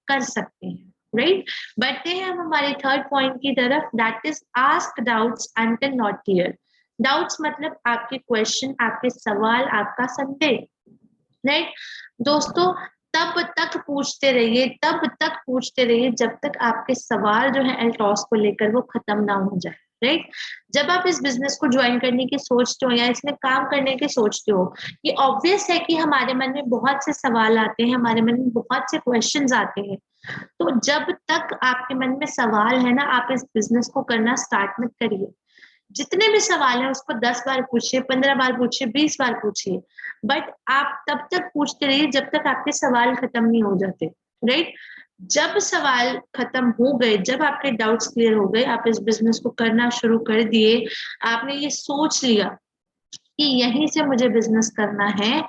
कर सकते हैं। राइट। बढ़ते हैं हम हमारे थर्ड पॉइंट की तरफ, that is ask doubts until not clear. Doubts मतलब आपके क्वेश्चन, आपके सवाल, आपका संदेह। राइट दोस्तों, तब तक पूछते रहिए, तब तक पूछते रहिए जब तक आपके सवाल जो है एल्टॉस को लेकर वो खत्म ना हो जाए। राइट। जब आप इस बिजनेस को ज्वाइन करने की सोचते हो या इसमें काम करने की सोचते हो, ये ऑब्वियस है कि हमारे मन में बहुत से सवाल आते हैं, हमारे मन में बहुत से क्वेश्चंस आते हैं। तो जब तक आपके मन में सवाल है ना, आप इस बिजनेस को करना स्टार्ट मत करिए। जितने भी सवाल है उसको 10 बार पूछिए, 15 बार पूछिए, 20 बार पूछिए, बट आप तब तक पूछते रहिए जब तक आपके सवाल खत्म नहीं हो जाते। राइट। जब सवाल खत्म हो गए, जब आपके डाउट्स क्लियर हो गए, आप इस बिजनेस को करना शुरू कर दिए, आपने ये सोच लिया कि यहीं से मुझे बिजनेस करना है,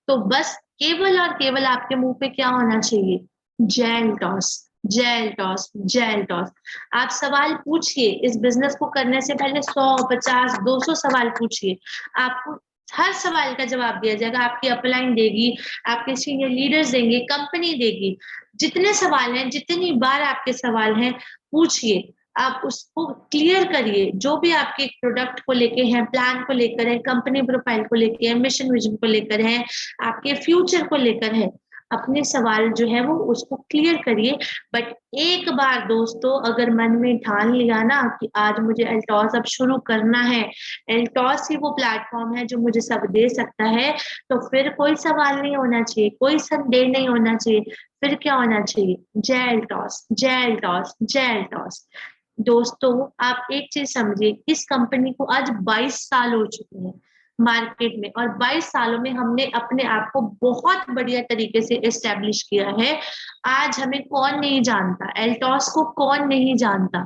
तो बस केवल और केवल आपके मुंह पे क्या होना चाहिए? जेल टॉस, जेल टॉस, जेल टॉस। आप सवाल पूछिए, इस बिजनेस को करने से पहले 100, 50, 200 सवाल पूछिए। आपको हर सवाल का जवाब दिया जाएगा। आपकी अपलाइन देगी, आपके सीनियर लीडर्स देंगे, कंपनी देगी। जितने सवाल हैं, जितनी बार आपके सवाल हैं, पूछिए। आप उसको क्लियर करिए, जो भी आपके प्रोडक्ट को लेके हैं, प्लान को लेकर है, कंपनी प्रोफाइल को लेकर है, मिशन विजन को लेकर है, आपके फ्यूचर को लेकर है, अपने सवाल जो है वो उसको क्लियर करिए। बट एक बार दोस्तों अगर मन में ठान लिया ना कि आज मुझे एल्टॉस अब शुरू करना है, एल्टॉस ही वो प्लेटफॉर्म है जो मुझे सब दे सकता है, तो फिर कोई सवाल नहीं होना चाहिए, कोई संदेह नहीं होना चाहिए। फिर क्या होना चाहिए? जेल टॉस, जेल टॉस, जेल टॉस। दोस्तों आप एक चीज समझिए, इस कंपनी को आज 22 साल हो चुके हैं मार्केट में, और 22 सालों में हमने अपने आप को बहुत बढ़िया तरीके से एस्टेब्लिश किया है। आज हमें कौन नहीं जानता, एल्टॉस को कौन नहीं जानता।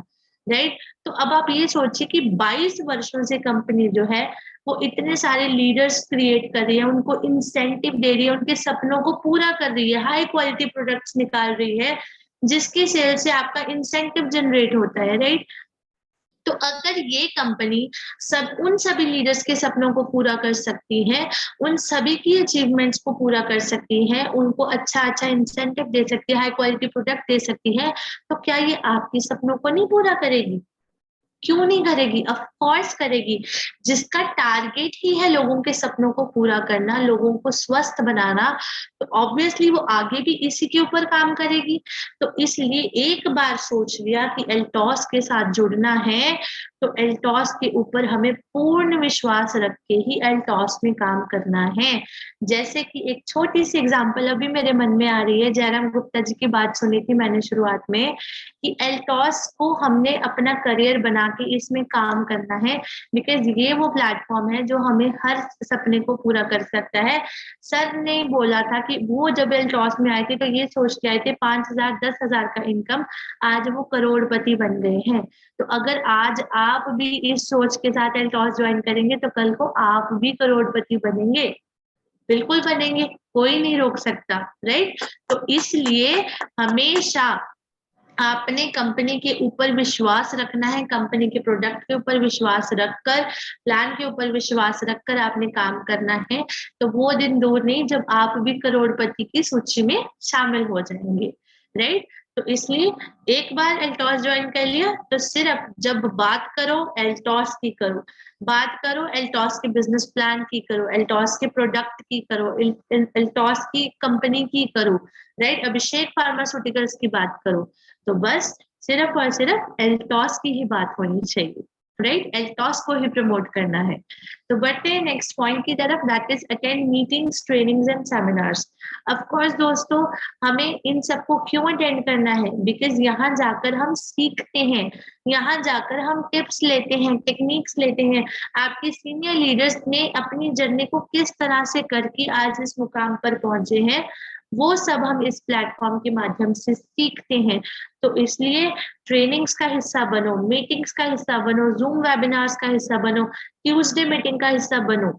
राइट। तो अब आप ये सोचिए कि 22 वर्षों से कंपनी जो है वो इतने सारे लीडर्स क्रिएट कर रही है, उनको इंसेंटिव दे रही है, उनके सपनों को पूरा कर रही है, हाई क्वालिटी प्रोडक्ट्स निकाल रही है, जिसकी सेल से आपका इंसेंटिव जनरेट होता है। राइट। तो अगर ये कंपनी उन सभी लीडर्स के सपनों को पूरा कर सकती है, उन सभी की अचीवमेंट्स को पूरा कर सकती है, उनको अच्छा इंसेंटिव दे सकती है, हाई क्वालिटी प्रोडक्ट दे सकती है, तो क्या ये आपके सपनों को नहीं पूरा करेगी? क्यों नहीं करेगी? ऑफ कोर्स करेगी। जिसका टारगेट ही है लोगों के सपनों को पूरा करना, लोगों को स्वस्थ बनाना, तो ऑब्वियसली वो आगे भी इसी के ऊपर काम करेगी। तो इसलिए एक बार सोच लिया कि एल्टॉस के साथ जुड़ना है, तो एल्टॉस के ऊपर हमें पूर्ण विश्वास रख के ही एल्टॉस में काम करना है। जैसे कि एक छोटी सी एग्जांपल अभी मेरे मन में आ रही है, जयराम गुप्ता जी की बात सुनी थी मैंने शुरुआत में, कि एल्टॉस को हमने अपना करियर बना के इसमें काम करना है, बिकॉज ये वो प्लेटफॉर्म है जो हमें हर सपने को पूरा कर सकता है। सर ने बोला था कि वो जब एल्टॉस में आए थे तो ये सोच के आए थे 5,000 10,000 का इनकम, आज वो करोड़पति बन गए हैं। तो अगर आज आप भी इस सोच के साथ एल्टॉस ज्वाइन करेंगे तो कल को आप भी करोड़पति बनेंगे, बिल्कुल बनेंगे, कोई नहीं रोक सकता, राइट? तो इसलिए हमेशा आपने कंपनी के ऊपर विश्वास रखना है, कंपनी के प्रोडक्ट के ऊपर विश्वास रखकर, प्लान के ऊपर विश्वास रखकर आपने काम करना है। तो वो दिन दूर नहीं जब आप भी करोड़पति की सूची में शामिल हो जाएंगे, राइट? तो इसलिए एक बार एल्टॉस ज्वाइन कर लिया तो सिर्फ जब बात करो एल्टॉस की करो, बात करो एल्टॉस के बिजनेस प्लान की करो, एल्टॉस के प्रोडक्ट की करो, एल्टॉस की कंपनी की करो, राइट? अभिषेक फार्मास्यूटिकल्स की बात करो, तो बस सिर्फ और सिर्फ एल्टॉस की ही बात होनी चाहिए, राइट? एल्टॉस को ही प्रमोट करना है। तो बढ़ते हैं नेक्स्ट पॉइंट की तरफ, that is attend meetings, trainings and seminars. Of course दोस्तों, हमें इन सबको क्यों अटेंड करना है? बिकॉज यहाँ जाकर हम सीखते हैं, यहाँ जाकर हम टिप्स लेते हैं, टेक्निक्स लेते हैं। आपके सीनियर लीडर्स ने अपनी जर्नी को किस तरह से करके आज इस मुकाम पर पहुंचे हैं, वो सब हम इस प्लेटफॉर्म के माध्यम से सीखते हैं। तो इसलिए ट्रेनिंग्स का हिस्सा बनो, मीटिंग्स का हिस्सा बनो, जूम वेबिनार्स का हिस्सा बनो, ट्यूसडे मीटिंग का हिस्सा बनो,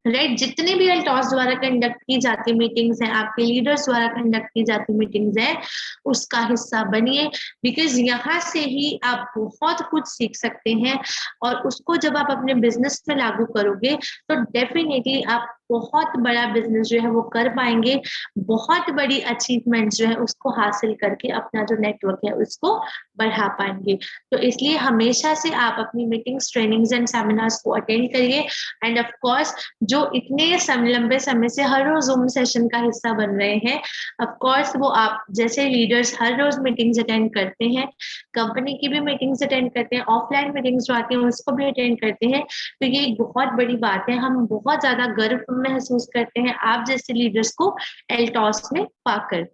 राइट? जितने भी एल्टॉस द्वारा कंडक्ट की जाती मीटिंग्स हैं, आपके लीडर्स द्वारा कंडक्ट की जाती मीटिंग्स हैं, उसका हिस्सा बनिए। बिकॉज यहाँ से ही आप बहुत कुछ सीख सकते हैं, और उसको जब आप अपने बिजनेस में लागू करोगे तो डेफिनेटली आप बहुत बड़ा बिजनेस जो है वो कर पाएंगे, बहुत बड़ी अचीवमेंट जो है उसको हासिल करके अपना जो नेटवर्क है उसको बढ़ा पाएंगे। तो इसलिए हमेशा से आप अपनी मीटिंग्स, ट्रेनिंग्स एंड सेमिनार्स को अटेंड करिए। एंड ऑफ कोर्स जो इतने लंबे समय से हर रोज जूम सेशन का हिस्सा बन रहे हैं, ऑफ कोर्स वो आप जैसे लीडर्स हर रोज मीटिंग्स अटेंड करते हैं, कंपनी की भी मीटिंग्स अटेंड करते हैं, ऑफलाइन मीटिंग्स जो आती हैं उसको भी अटेंड करते हैं, तो ये एक बहुत बड़ी बात है। हम बहुत ज्यादा गर्व महसूस करते हैं आप जैसे लीडर्स को एल्टॉस में पाकर।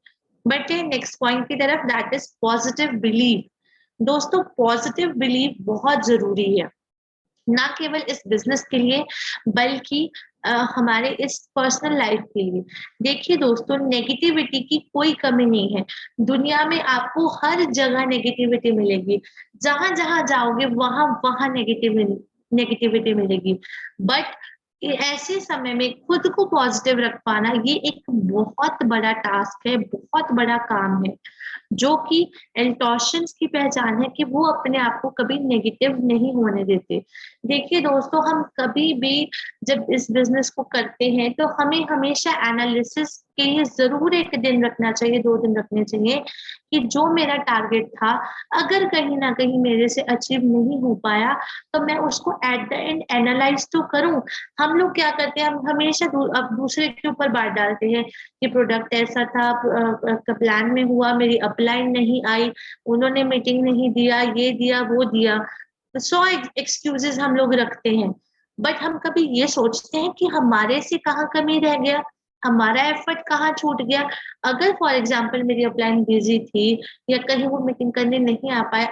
बढ़ते हैं नेक्स्ट पॉइंट की तरफ, दैट इज पॉजिटिव बिलीफ। दोस्तों, पॉजिटिव बिलीफ बहुत जरूरी है, ना केवल इस बिजनेस के लिए बल्कि हमारे इस पर्सनल लाइफ के लिए। देखिए दोस्तों, नेगेटिविटी की कोई कमी नहीं है दुनिया में, आपको हर जगह नेगेटिविटी मिलेगी, जहां जहां जाओगे वहां वहां नेगेटिविटी मिलेगी। बट ऐसे समय में खुद को पॉजिटिव रख पाना ये एक बहुत बड़ा टास्क है, बहुत बड़ा काम है, जो कि एल्टॉशियंस की पहचान है कि वो अपने आप को कभी नेगेटिव नहीं होने देते। देखिए दोस्तों, हम कभी भी जब इस बिजनेस को करते हैं तो हमें हमेशा एनालिसिस के लिए जरूर एक दिन रखना चाहिए, 2 दिन रखने चाहिए, कि जो मेरा टारगेट था अगर कहीं ना कहीं मेरे से अचीव नहीं हो पाया तो मैं उसको एट द एंड एनालाइज तो करूं। हम लोग क्या करते हैं, हम हमेशा अब दूसरे के ऊपर बात डालते हैं कि प्रोडक्ट ऐसा था, प्लान में हुआ, मेरी अपलाइन नहीं आई, उन्होंने मीटिंग नहीं दिया, ये दिया वो दिया, 100 एक्सक्यूजेस हम लोग रखते हैं। बट हम कभी ये सोचते हैं कि हमारे से कहाँ कमी रह गया, हमारा एफर्ट कहाँ छूट गया? अगर फॉर एग्जाम्पल मेरी अपलाइन बिजी थी या कहीं वो मीटिंग करने नहीं आ पाए,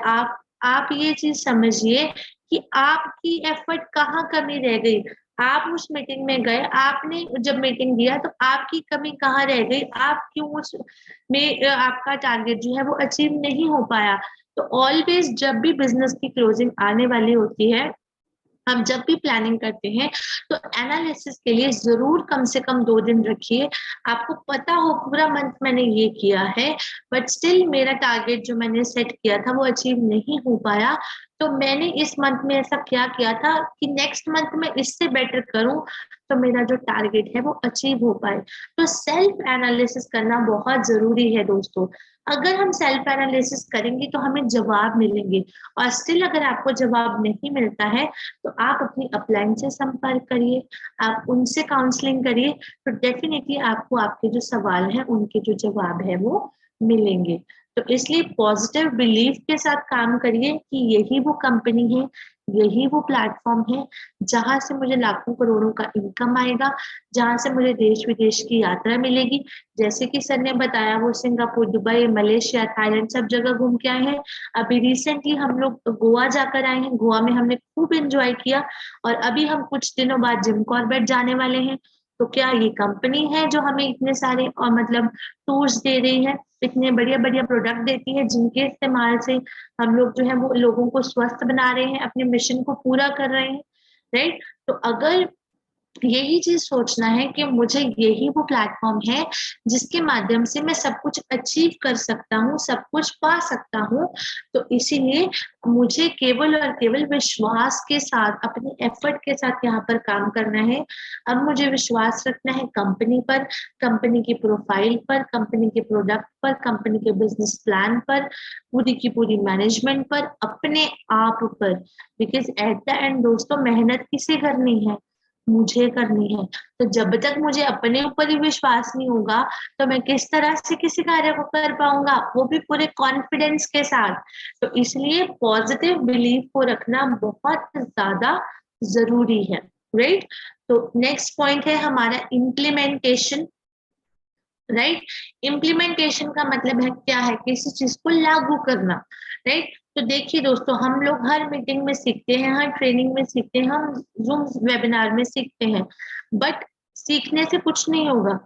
आप ये चीज समझिए कि आपकी एफर्ट कहाँ कमी रह गई। आप उस मीटिंग में गए, आपने जब मीटिंग दिया तो आपकी कमी कहाँ रह गई, आप क्यों उस में आपका टारगेट जो है वो अचीव नहीं हो पाया। तो ऑलवेज जब भी बिजनेस की क्लोजिंग आने वाली होती है, हम जब भी प्लानिंग करते हैं तो एनालिसिस के लिए जरूर कम से कम 2 दिन रखिए। आपको पता हो पूरा मंथ मैंने ये किया है बट स्टिल मेरा टारगेट जो मैंने सेट किया था वो अचीव नहीं हो पाया, तो मैंने इस मंथ में ऐसा क्या किया था कि नेक्स्ट मंथ में इससे बेटर करूं तो मेरा जो टारगेट है वो अचीव हो पाए। तो सेल्फ एनालिसिस करना बहुत जरूरी है दोस्तों। अगर हम सेल्फ एनालिसिस करेंगे तो हमें जवाब मिलेंगे, और स्टिल अगर आपको जवाब नहीं मिलता है तो आप अपनी अपलाइन से संपर्क करिए, आप उनसे काउंसलिंग करिए, तो डेफिनेटली आपको आपके जो सवाल हैं उनके जो जवाब है वो मिलेंगे। तो इसलिए पॉजिटिव बिलीफ के साथ काम करिए कि यही वो कंपनी है, यही वो प्लेटफॉर्म है जहां से मुझे लाखों करोड़ों का इनकम आएगा, जहां से मुझे देश विदेश की यात्रा मिलेगी। जैसे कि सर ने बताया वो सिंगापुर, दुबई, मलेशिया, थाईलैंड सब जगह घूम के आए हैं। अभी रिसेंटली हम लोग गोवा जाकर आए हैं, गोवा में हमने खूब एंजॉय किया, और अभी हम कुछ दिनों बाद जिम कॉर्बेट जाने वाले हैं। तो क्या ये कंपनी है जो हमें इतने सारे और मतलब टूर्स दे रही है, इतने बढ़िया बढ़िया प्रोडक्ट देती है, जिनके इस्तेमाल से हम लोग जो है वो लोगों को स्वस्थ बना रहे हैं, अपने मिशन को पूरा कर रहे हैं, राइट। तो अगर यही चीज सोचना है कि मुझे यही वो प्लेटफॉर्म है जिसके माध्यम से मैं सब कुछ अचीव कर सकता हूँ, सब कुछ पा सकता हूँ, तो इसीलिए मुझे केवल और केवल विश्वास के साथ, अपने एफर्ट के साथ यहाँ पर काम करना है। अब मुझे विश्वास रखना है कंपनी पर, कंपनी की प्रोफाइल पर, कंपनी के प्रोडक्ट पर, कंपनी के बिजनेस प्लान पर, पूरी की पूरी मैनेजमेंट पर, अपने आप पर। बिकॉज एट द एंड दोस्तों मेहनत किसे करनी है, मुझे करनी है। तो जब तक मुझे अपने ऊपर ही विश्वास नहीं होगा तो मैं किस तरह से किसी कार्य को कर पाऊंगा, वो भी पूरे कॉन्फिडेंस के साथ। तो इसलिए पॉजिटिव बिलीफ को रखना बहुत ज्यादा जरूरी है, राइट। तो नेक्स्ट पॉइंट है हमारा इम्प्लीमेंटेशन, राइट। इम्प्लीमेंटेशन का मतलब है क्या है, किसी चीज को लागू करना, राइट। तो देखिए दोस्तों, हम लोग हर मीटिंग में सीखते हैं, हर ट्रेनिंग में सीखते हैं, हम जूम वेबिनार में सीखते हैं, बट सीखने से कुछ नहीं होगा,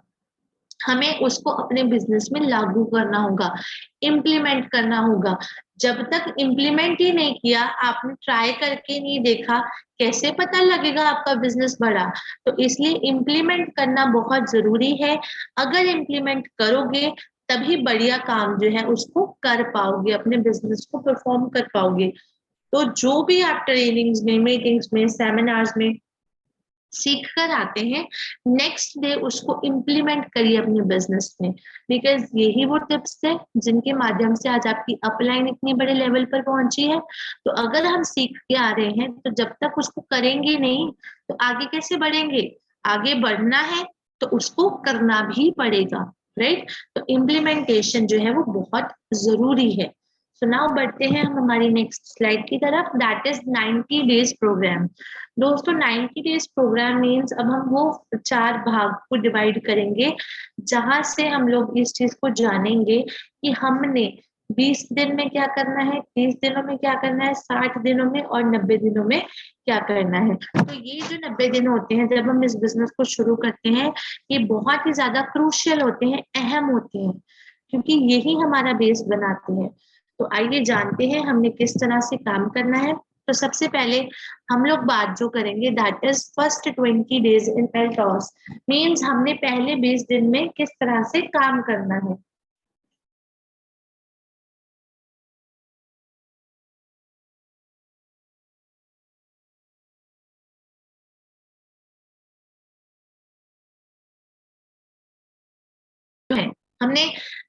हमें उसको अपने बिजनेस में लागू करना होगा, इम्प्लीमेंट करना होगा। जब तक इम्प्लीमेंट ही नहीं किया, आपने ट्राई करके नहीं देखा, कैसे पता लगेगा आपका बिजनेस बढ़ा। तो इसलिए इम्प्लीमेंट करना बहुत जरूरी है। अगर इम्प्लीमेंट करोगे तभी बढ़िया काम जो है उसको कर पाओगे, अपने बिजनेस को परफॉर्म कर पाओगे। तो जो भी आप ट्रेनिंग्स में, मीटिंग्स में, सेमिनार्स में सीख कर आते हैं, नेक्स्ट डे उसको इम्प्लीमेंट करिए अपने बिजनेस में। बिकॉज यही वो टिप्स है जिनके माध्यम से आज आपकी अपलाइन इतनी बड़े लेवल पर पहुंची है। तो अगर हम सीख के आ रहे हैं तो जब तक उसको करेंगे नहीं तो आगे कैसे बढ़ेंगे। आगे बढ़ना है तो उसको करना भी पड़ेगा, राइट। तो इम्प्लीमेंटेशन जो है वो बहुत जरूरी है। सो नाउ बढ़ते हैं हम हमारी नेक्स्ट स्लाइड की तरफ, दैट इज 90 डेज प्रोग्राम। दोस्तों 90 डेज प्रोग्राम मीन्स अब हम वो 4 भाग को डिवाइड करेंगे जहां से हम लोग इस चीज को जानेंगे कि हमने 20 दिन में क्या करना है, 30 दिनों में क्या करना है, 60 दिनों में और 90 दिनों में क्या करना है। तो ये जो 90 दिन होते हैं जब हम इस बिजनेस को शुरू करते हैं, ये बहुत ही ज्यादा क्रूशियल होते हैं, अहम होते हैं, क्योंकि यही हमारा बेस बनाते हैं। तो आइए जानते हैं हमने किस तरह से काम करना है। तो सबसे पहले हम लोग बात जो करेंगे that is first 20 days in Altos, means हमने पहले 20 दिन में किस तरह से काम करना है। है हमने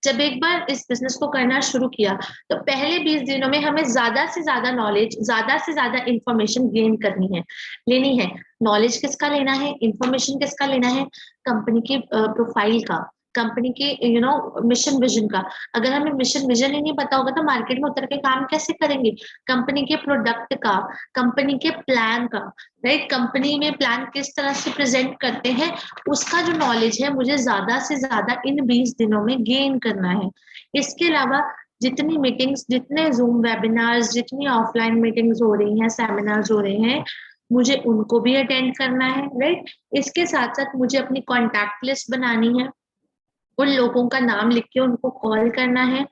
जब एक बार इस बिजनेस को करना शुरू किया तो पहले 20 दिनों में हमें ज्यादा से ज्यादा नॉलेज, ज्यादा से ज्यादा इंफॉर्मेशन गेन करनी है, लेनी है। नॉलेज किसका लेना है, इंफॉर्मेशन किसका लेना है, कंपनी के प्रोफाइल का, कंपनी के मिशन विजन का। अगर हमें मिशन विजन ही नहीं पता होगा तो मार्केट में उतर के काम कैसे करेंगे। कंपनी के प्रोडक्ट का, कंपनी के प्लान का, राइट, कंपनी में प्लान किस तरह से प्रेजेंट करते हैं, उसका जो नॉलेज है मुझे ज्यादा से ज्यादा इन 20 दिनों में गेन करना है। इसके अलावा जितनी मीटिंग्स, जितने जूम वेबिनार्स, जितनी ऑफलाइन मीटिंग्स हो रही हैं, सेमिनार्स हो रहे हैं, मुझे उनको भी अटेंड करना है, राइट। इसके साथ साथ मुझे अपनी कॉन्टैक्ट लिस्ट बनानी है, उन लोगों का नाम लिख के उनको कॉल करना है,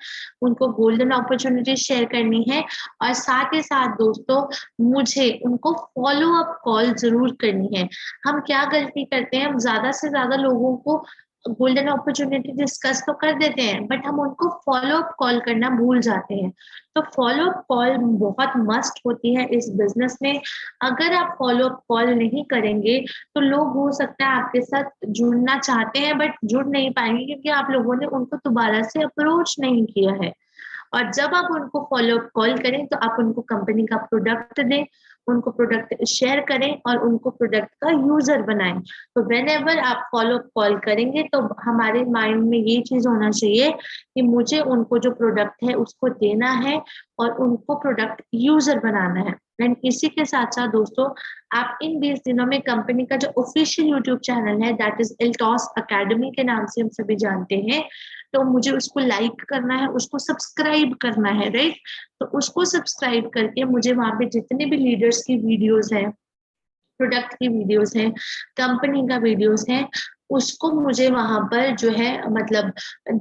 उनको गोल्डन अपॉर्चुनिटी शेयर करनी है, और साथ ही साथ दोस्तों मुझे उनको फॉलो अप कॉल जरूर करनी है। हम क्या गलती करते हैं, हम ज्यादा से ज्यादा लोगों को गोल्डन अपॉर्चुनिटी डिस्कस तो कर देते हैं, बट हम उनको फॉलो अप कॉल करना भूल जाते हैं। तो फॉलो अप कॉल बहुत मस्ट होती है इस बिजनेस में। अगर आप फॉलो अप कॉल नहीं करेंगे तो लोग हो सकता है आपके साथ जुड़ना चाहते हैं बट जुड़ नहीं पाएंगे, क्योंकि आप लोगों ने उनको दोबारा से अप्रोच नहीं किया है। और जब आप उनको फॉलो अप कॉल करें तो आप उनको कंपनी का प्रोडक्ट दें, उनको प्रोडक्ट शेयर करें और उनको प्रोडक्ट का यूजर बनाएं। तो वेन एवर आप फॉलो अप कॉल करेंगे तो हमारे माइंड में ये चीज होना चाहिए कि मुझे उनको जो प्रोडक्ट है उसको देना है और उनको प्रोडक्ट यूजर बनाना है। एंड इसी के साथ साथ दोस्तों, आप इन 20 दिनों में कंपनी का जो ऑफिशियल यूट्यूब चैनल है दैट इज एल्टॉस अकेडमी के नाम से हम सभी जानते हैं, तो मुझे उसको लाइक करना है, उसको सब्सक्राइब करना है, राइट। तो उसको सब्सक्राइब करके मुझे वहां पे जितने भी लीडर्स की वीडियोस हैं, प्रोडक्ट की वीडियोस हैं, कंपनी का वीडियोस है, उसको मुझे वहां पर जो है मतलब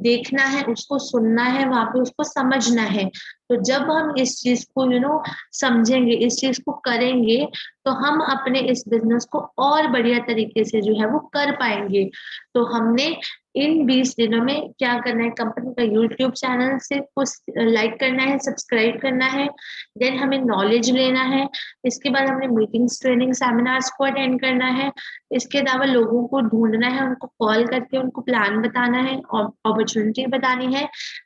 देखना है, उसको सुनना है, वहां पे उसको समझना है। तो जब हम इस चीज को समझेंगे, इस चीज को करेंगे, तो हम अपने इस बिजनेस को और बढ़िया तरीके से जो है वो कर पाएंगे। तो हमने इन 20 दिनों में क्या करना है, कंपनी का यूट्यूब चैनल से कुछ लाइक करना है, सब्सक्राइब करना है, देन हमें नॉलेज लेना है, इसके बाद हमने मीटिंग्स, ट्रेनिंग, सेमिनार्स को अटेंड करना है, इसके अलावा लोगों को ढूंढना है, उनको कॉल करके उनको प्लान बताना है, अपॉर्चुनिटी बतानी है,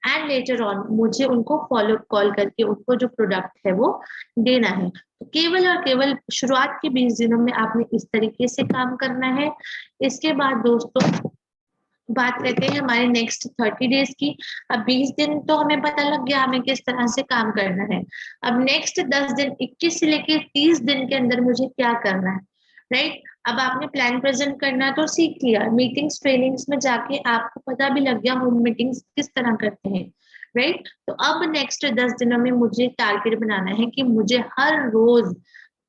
एंड लेटर ऑन मुझे उनको फॉलो अप कॉल करके उनको जो प्रोडक्ट है वो देना है। तो केवल और केवल शुरुआत के 20 दिनों में आपने इस तरीके से काम करना है। इसके बाद दोस्तों बात करते हैं हमारे नेक्स्ट 30 डेज की। अब 20 दिन तो हमें पता लग गया हमें किस तरह से काम करना है। अब नेक्स्ट 10 दिन, 21 से लेके 30 दिन के अंदर मुझे क्या करना है, राइट। अब आपने प्लान प्रेजेंट करना तो सीख लिया, मीटिंग्स ट्रेनिंग्स में जाके आपको पता भी लग गया होम मीटिंग्स किस तरह करते हैं, राइट। तो अब नेक्स्ट 10 दिनों में मुझे टारगेट बनाना है कि मुझे हर रोज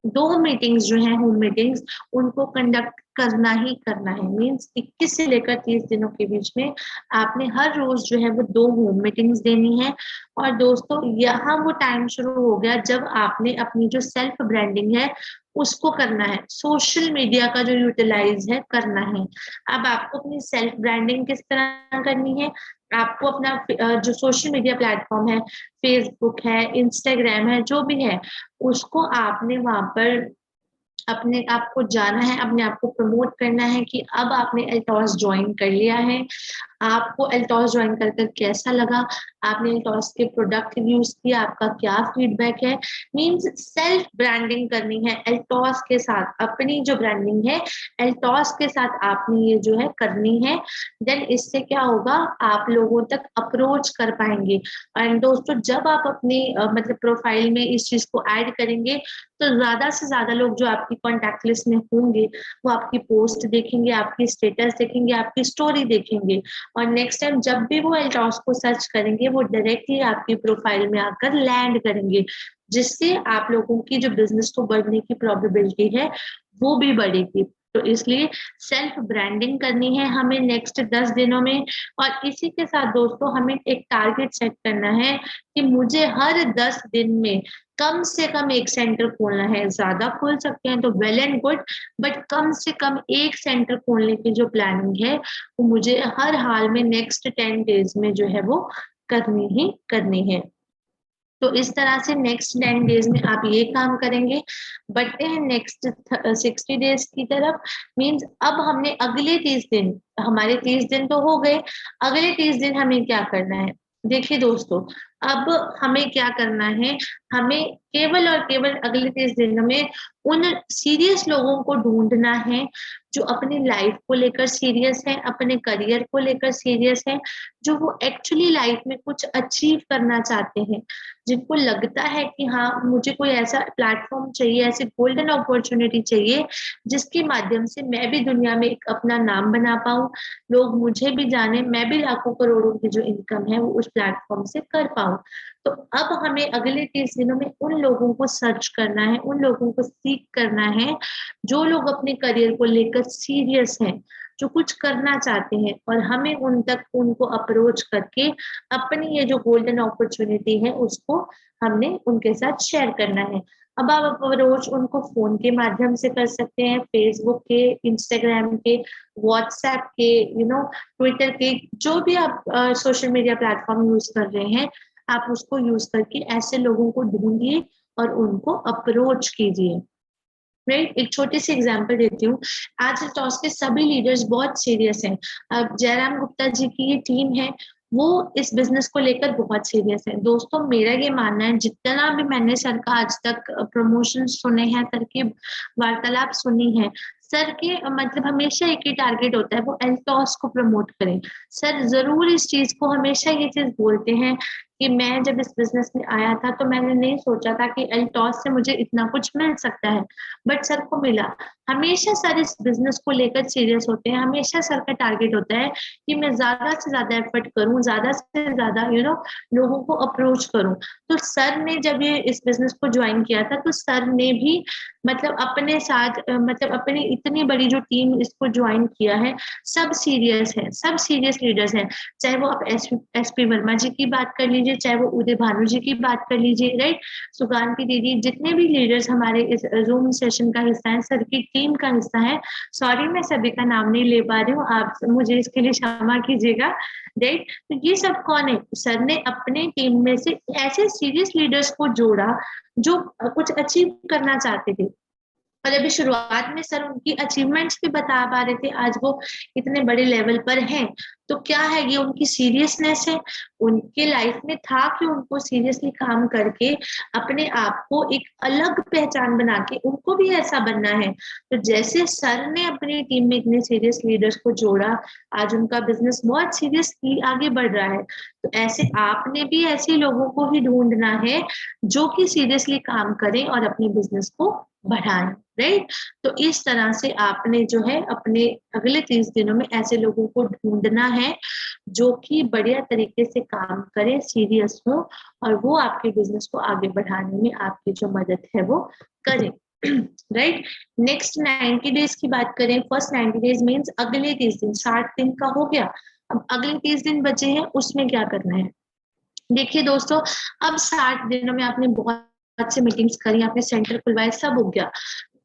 2 मीटिंग्स जो है होम मीटिंग्स, उनको कंडक्ट करना ही करना है। मीन्स 21 से लेकर 30 दिनों के बीच में आपने हर रोज जो है वो 2 होम मीटिंग्स देनी है। और दोस्तों यहाँ वो टाइम शुरू हो गया जब आपने अपनी जो सेल्फ ब्रांडिंग है उसको करना है, सोशल मीडिया का जो यूटिलाइज है करना है। अब आपको अपनी सेल्फ ब्रांडिंग किस तरह करनी है, आपको अपना जो सोशल मीडिया प्लेटफॉर्म है, फेसबुक है, इंस्टाग्राम है, जो भी है, उसको आपने वहां पर अपने आप को जाना है, अपने आप को प्रमोट करना है कि अब आपने एल्टॉस ज्वाइन कर लिया है। आपको एल्टॉस ज्वाइन कर कर कैसा लगा, आपने एल्टॉस के प्रोडक्ट यूज किया, आपका क्या फीडबैक है। मींस सेल्फ ब्रांडिंग करनी है एल्टॉस के साथ, अपनी जो ब्रांडिंग है एल्टॉस के साथ आपने ये जो है करनी है। देन इससे क्या होगा, आप लोगों तक अप्रोच कर पाएंगे। एंड दोस्तों जब आप अपनी मतलब प्रोफाइल में इस चीज को ऐड करेंगे तो ज्यादा से ज्यादा लोग जो आपकी कॉन्टैक्ट लिस्ट में होंगे वो आपकी पोस्ट देखेंगे, आपकी स्टेटस देखेंगे, आपकी स्टोरी देखेंगे, और नेक्स्ट टाइम जब भी वो एल्टॉस को सर्च करेंगे वो डायरेक्टली आपकी प्रोफाइल में आकर लैंड करेंगे, जिससे आप लोगों की जो बिजनेस को बढ़ने की प्रोबेबिलिटी है वो भी बढ़ेगी। तो इसलिए सेल्फ ब्रांडिंग करनी है हमें नेक्स्ट 10 दिनों में। और इसी के साथ दोस्तों हमें एक टारगेट सेट करना है कि मुझे हर 10 दिन में कम से कम एक सेंटर खोलना है। ज्यादा खोल सकते हैं तो वेल एंड गुड, बट कम से कम एक सेंटर खोलने की जो प्लानिंग है वो मुझे हर हाल में नेक्स्ट 10 डेज में जो है वो करनी ही करनी है। तो इस तरह से नेक्स्ट 10 डेज में आप ये काम करेंगे। बढ़ते हैं नेक्स्ट 60 डेज की तरफ। मींस अब हमने अगले 30 दिन, हमारे 30 दिन तो हो गए, अगले 30 दिन हमें क्या करना है। देखिए दोस्तों, अब हमें क्या करना है, हमें केवल और केवल अगले 30 दिनों में उन सीरियस लोगों को ढूंढना है जो अपनी लाइफ को लेकर सीरियस है, अपने करियर को लेकर सीरियस है, जो वो एक्चुअली लाइफ में कुछ अचीव करना चाहते हैं, जिनको लगता है कि हाँ मुझे कोई ऐसा प्लेटफॉर्म चाहिए, ऐसी गोल्डन अपॉर्चुनिटी चाहिए जिसके माध्यम से मैं भी दुनिया में एक अपना नाम बना पाऊं, लोग मुझे भी जाने, मैं भी लाखों करोड़ों की जो इनकम है वो उस प्लेटफॉर्म से कर पाऊं। तो अब हमें अगले 30 दिनों में उन लोगों को सर्च करना है, उन लोगों को सीख करना है जो लोग अपने करियर को लेकर सीरियस हैं, जो कुछ करना चाहते हैं, और हमें उनको अप्रोच करके अपनी ये जो गोल्डन अपॉर्चुनिटी है उसको हमने उनके साथ शेयर करना है। अब आप अप्रोच उनको फोन के माध्यम से कर सकते हैं, फेसबुक के, इंस्टाग्राम के, व्हाट्सएप के, ट्विटर के, जो भी आप सोशल मीडिया प्लेटफॉर्म यूज कर रहे हैं, आप उसको यूज करके ऐसे लोगों को ढूंढिए और उनको अप्रोच कीजिए। राइट, एक छोटी सी एग्जांपल देती हूँ। आज टॉस के सभी लीडर्स बहुत सीरियस हैं। अब जयराम गुप्ता जी की ये टीम है, वो इस बिजनेस को लेकर बहुत सीरियस है। दोस्तों, मेरा ये मानना है, जितना भी मैंने सर का आज तक प्रमोशन सुने हैं, सर की वार्तालाप सुनी है, सर के मतलब हमेशा एक ही टारगेट होता है, वो एल्टॉस को प्रमोट करें। सर जरूर इस चीज को हमेशा ये चीज बोलते हैं कि मैं जब इस बिजनेस में आया था तो मैंने नहीं सोचा था कि एल्टॉस से मुझे इतना कुछ मिल सकता है, बट सर को मिला। हमेशा सर इस बिजनेस को लेकर सीरियस होते हैं। हमेशा सर का टारगेट होता है कि मैं ज्यादा से ज्यादा एफर्ट करूं, ज्यादा से ज्यादा लोगों को अप्रोच करूं। तो सर ने जब ये इस बिजनेस को ज्वाइन किया था, तो सर ने भी मतलब अपने साथ मतलब अपनी इतनी बड़ी जो टीम इसको ज्वाइन किया है, सब सीरियस है, सब सीरियस लीडर्स हैं। चाहे वो आप एसपी वर्मा जी की बात कर लीजिए, चाहे वो उदय भानु जी की बात कर लीजिए, राइट, सुगांती दीदी, जितने भी लीडर्स हमारे इस जूम सेशन का हिस्सा है, सर की टीम का हिस्सा है। सॉरी, मैं सभी का नाम नहीं ले पा रही हूँ, आप मुझे इसके लिए क्षमा कीजिएगा। राइट, तो ये सब कौन है? सर ने अपने टीम में से ऐसे सीरियस लीडर्स को जोड़ा जो कुछ अचीव करना चाहते थे। और अभी शुरुआत में सर उनकी अचीवमेंट्स भी बता पा रहे थे, आज वो इतने बड़े लेवल पर हैं। तो क्या है, ये उनकी सीरियसनेस है। उनके लाइफ में था कि उनको सीरियसली काम करके अपने आप को एक अलग पहचान बना के उनको भी ऐसा बनना है। तो जैसे सर ने अपनी टीम में इतने सीरियस लीडर्स को जोड़ा, आज उनका बिजनेस बहुत सीरियसली आगे बढ़ रहा है। तो ऐसे आपने भी ऐसे लोगों को ही ढूंढना है जो कि सीरियसली काम करें और अपने बिजनेस को बढ़ाएं। राइट, तो इस तरह से आपने जो है अपने अगले 30 दिनों में ऐसे लोगों को ढूंढना है जो कि बढ़िया तरीके से काम करें, सीरियस हो, और वो आपके बिजनेस को आगे बढ़ाने में आपकी जो मदद है वो करें। राइट, नेक्स्ट 90 डेज की बात करें। फर्स्ट 90 डेज मीन्स अगले 30 दिन, 60 दिन का हो गया, अब अगले 30 दिन बचे हैं, उसमें क्या करना है? देखिए दोस्तों, अब 60 दिनों में आपने बहुत से मीटिंग्स करी, आपने सेंटर खुलवाए, सब हो गया,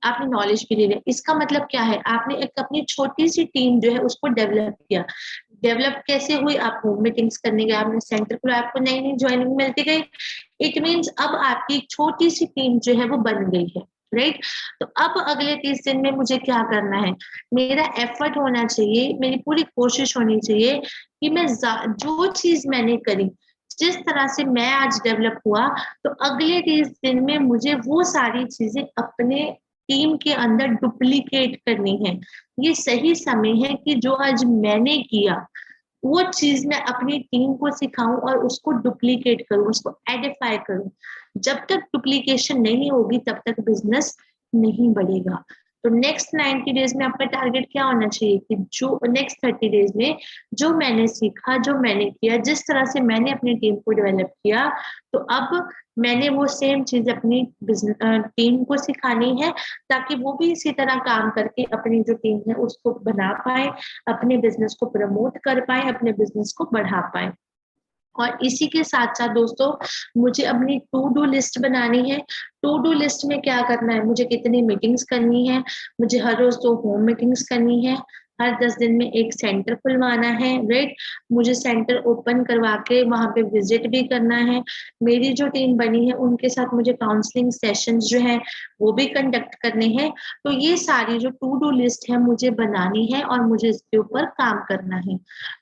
आपने नॉलेज भी ले लिया। इसका मतलब क्या है? आपने एक अपनी छोटी सी टीम जो है उसको डेवलप किया। डेवलप कैसे हुई? आप होम मीटिंग्स करने गए, आपने सेंटर खुला, आपको नई नई ज्वाइनिंग मिलती गई। इट मीन्स अब आपकी एक छोटी सी टीम जो है वो बन गई है। राइट, तो अब अगले 30 दिन में मुझे क्या करना है? मेरा एफर्ट होना चाहिए, मेरी पूरी कोशिश होनी चाहिए कि मैं जो चीज मैंने करी, जिस तरह से मैं आज डेवलप हुआ, तो अगले 30 दिन में मुझे वो सारी चीजें अपने टीम के अंदर डुप्लीकेट करनी है। ये सही समय है कि जो आज मैंने किया वो चीज मैं अपनी टीम को सिखाऊं और उसको डुप्लीकेट करूं, उसको एडिफाई करूं। जब तक डुप्लीकेशन नहीं होगी तब तक बिजनेस नहीं बढ़ेगा। तो नेक्स्ट 90 डेज में आपका टारगेट क्या होना चाहिए कि जो नेक्स्ट 30 डेज में जो मैंने सीखा, जो मैंने किया, जिस तरह से मैंने अपनी टीम को डेवलप किया, तो अब मैंने वो सेम चीज अपनी टीम को सिखानी है, ताकि वो भी इसी तरह काम करके अपनी जो टीम है उसको बना पाए, अपने बिजनेस को प्रमोट कर पाए, अपने बिजनेस को बढ़ा पाए। और इसी के साथ साथ दोस्तों, मुझे अपनी टू डू लिस्ट बनानी है। टू डू लिस्ट में क्या करना है? मुझे कितनी मीटिंग्स करनी है? मुझे हर रोज 2 होम मीटिंग्स करनी है, हर 10 दिन में एक सेंटर खुलवाना है। राइट, मुझे सेंटर ओपन करवा के वहां पे विजिट भी करना है। मेरी जो टीम बनी है उनके साथ मुझे काउंसलिंग सेशंस जो है वो भी कंडक्ट करने हैं। तो ये सारी जो टू डू लिस्ट है मुझे बनानी है और मुझे इसके ऊपर काम करना है।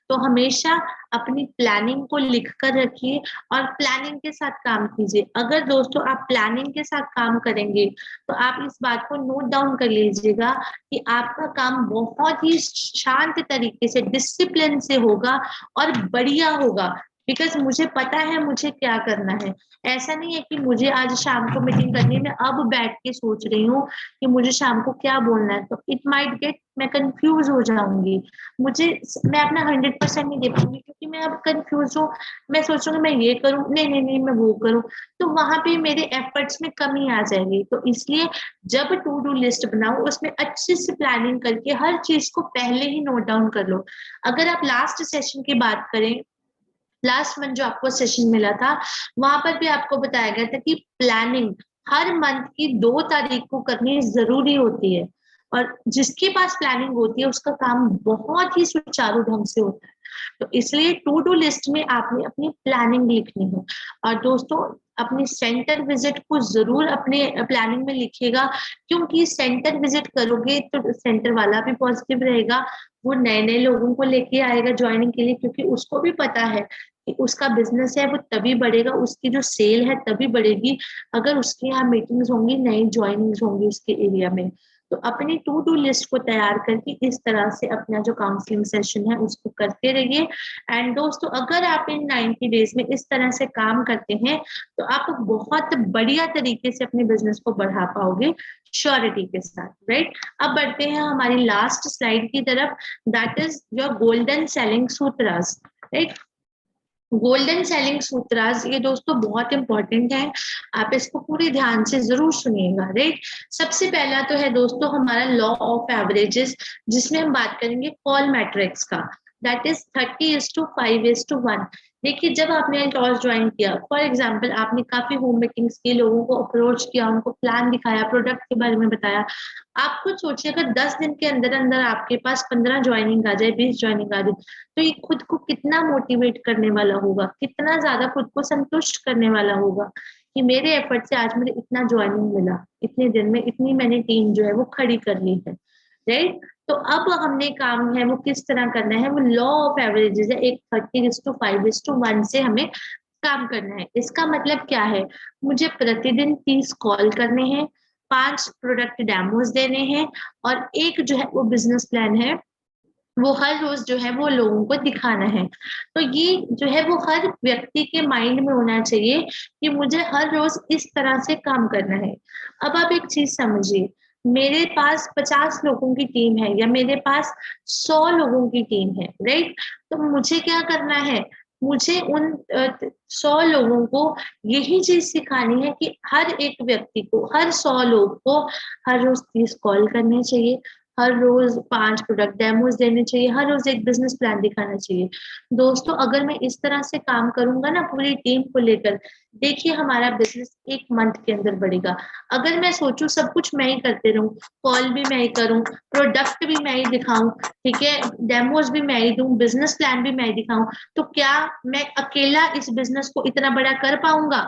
तो हमेशा अपनी प्लानिंग को लिख कर रखिए और प्लानिंग के साथ काम कीजिए। अगर दोस्तों आप प्लानिंग के साथ काम करेंगे तो आप इस बात को नोट डाउन कर लीजिएगा कि आपका काम बहुत ही शांत तरीके से, डिसिप्लिन से होगा और बढ़िया होगा। बिकॉज मुझे पता है मुझे क्या करना है। ऐसा नहीं है कि मुझे आज शाम को मीटिंग करनी है, मैं अब बैठ के सोच रही हूँ कि मुझे शाम को क्या बोलना है, तो इट माइट गेट, मैं कंफ्यूज हो जाऊंगी। मुझे मैं अपना 100% नहीं दे पाऊंगी, क्योंकि मैं अब कंफ्यूज हूँ। मैं सोचूंगी मैं ये करूँ, नहीं नहीं नहीं मैं वो करूँ, तो वहां पे मेरे एफर्ट्स में कमी आ जाएगी। तो इसलिए जब टू डू लिस्ट बनाओ, उसमें अच्छे से प्लानिंग करके हर चीज को पहले ही नोट डाउन कर लो। अगर आप लास्ट सेशन की बात करें, लास्ट मंथ जो आपको सेशन मिला था, वहां पर भी आपको बताया गया था कि प्लानिंग हर मंथ की 2 तारीख को करनी जरूरी होती है, और जिसके पास प्लानिंग होती है उसका काम बहुत ही सुचारू ढंग से होता है। तो इसलिए टू डू लिस्ट में आपने अपनी प्लानिंग लिखनी है। और दोस्तों, अपनी सेंटर विजिट को जरूर अपने प्लानिंग में लिखिएगा, क्योंकि सेंटर विजिट करोगे तो सेंटर वाला भी पॉजिटिव रहेगा, वो नए नए लोगों को लेके आएगा ज्वाइनिंग के लिए, क्योंकि उसको भी पता है कि उसका बिजनेस है वो तभी बढ़ेगा, उसकी जो सेल है तभी बढ़ेगी अगर उसके यहाँ मीटिंग्स होंगी, नई ज्वाइनिंग्स होंगी उसके एरिया में। तो अपनी टू डू लिस्ट को तैयार करके इस तरह से अपना जो काउंसलिंग सेशन है उसको करते रहिए। एंड दोस्तों, अगर आप इन 90 डेज में इस तरह से काम करते हैं तो आप बहुत बढ़िया तरीके से अपने बिजनेस को बढ़ा पाओगे, श्योरिटी के साथ, राइट। अब बढ़ते हैं हमारी लास्ट स्लाइड की तरफ, that is your golden selling सूत्रास, राइट। गोल्डन सेलिंग सूत्रास, ये दोस्तों बहुत इंपॉर्टेंट है, आप इसको पूरे ध्यान से जरूर सुनिएगा, राइट। सबसे पहला तो है दोस्तों हमारा लॉ ऑफ एवरेजेस, जिसमें हम बात करेंगे कॉल मैट्रिक्स का, दैट इज 30:5:1। देखिए, जब आपने टॉस ज्वाइन किया, फॉर एग्जाम्पल आपने काफी होम मीटिंग्स की, लोगों को अप्रोच किया, उनको प्लान दिखाया, प्रोडक्ट के बारे में बताया, आप खुद सोचिए अगर 10 दिन के अंदर अंदर आपके पास 15 ज्वाइनिंग आ जाए, 20 ज्वाइनिंग आ जाए, तो ये खुद को कितना मोटिवेट करने वाला होगा, कितना ज्यादा खुद को संतुष्ट करने वाला होगा कि मेरे एफर्ट से आज मुझे इतना ज्वाइनिंग मिला, इतने दिन में इतनी मैंने टीम जो है वो खड़ी कर ली है, राइट। तो अब हमने काम है वो किस तरह करना है, वो लॉ ऑफ एवरेजेस है, एक 30:5:1 से हमें काम करना है। इसका मतलब क्या है, मुझे प्रतिदिन 30 कॉल करने हैं, 5 प्रोडक्ट डेमोज देने हैं, और एक जो है वो बिजनेस प्लान है, वो हर रोज जो है वो लोगों को दिखाना है। तो ये जो है वो हर व्यक्ति के माइंड में होना चाहिए कि मुझे हर रोज इस तरह से काम करना है। अब आप एक चीज समझिए, मेरे पास 50 लोगों की टीम है या मेरे पास 100 लोगों की टीम है, राइट। तो मुझे क्या करना है, मुझे उन 100 लोगों को यही चीज सिखानी है कि हर एक व्यक्ति को, हर 100 लोग को हर रोज 30 कॉल करने चाहिए, हर रोज 5 प्रोडक्ट डेमोज देने चाहिए, हर रोज एक बिजनेस प्लान दिखाना चाहिए। दोस्तों, अगर मैं इस तरह से काम करूंगा ना पूरी टीम को लेकर, देखिए हमारा बिजनेस 1 मंथ के अंदर बढ़ेगा। अगर मैं सोचूं सब कुछ मैं ही करते रहूं, कॉल भी मैं ही करूं, प्रोडक्ट भी मैं ही दिखाऊं, ठीक है, डेमोज भी मैं ही दूं, बिजनेस प्लान भी मैं ही दिखाऊं, तो क्या मैं अकेला इस बिजनेस को इतना बड़ा कर पाऊंगा?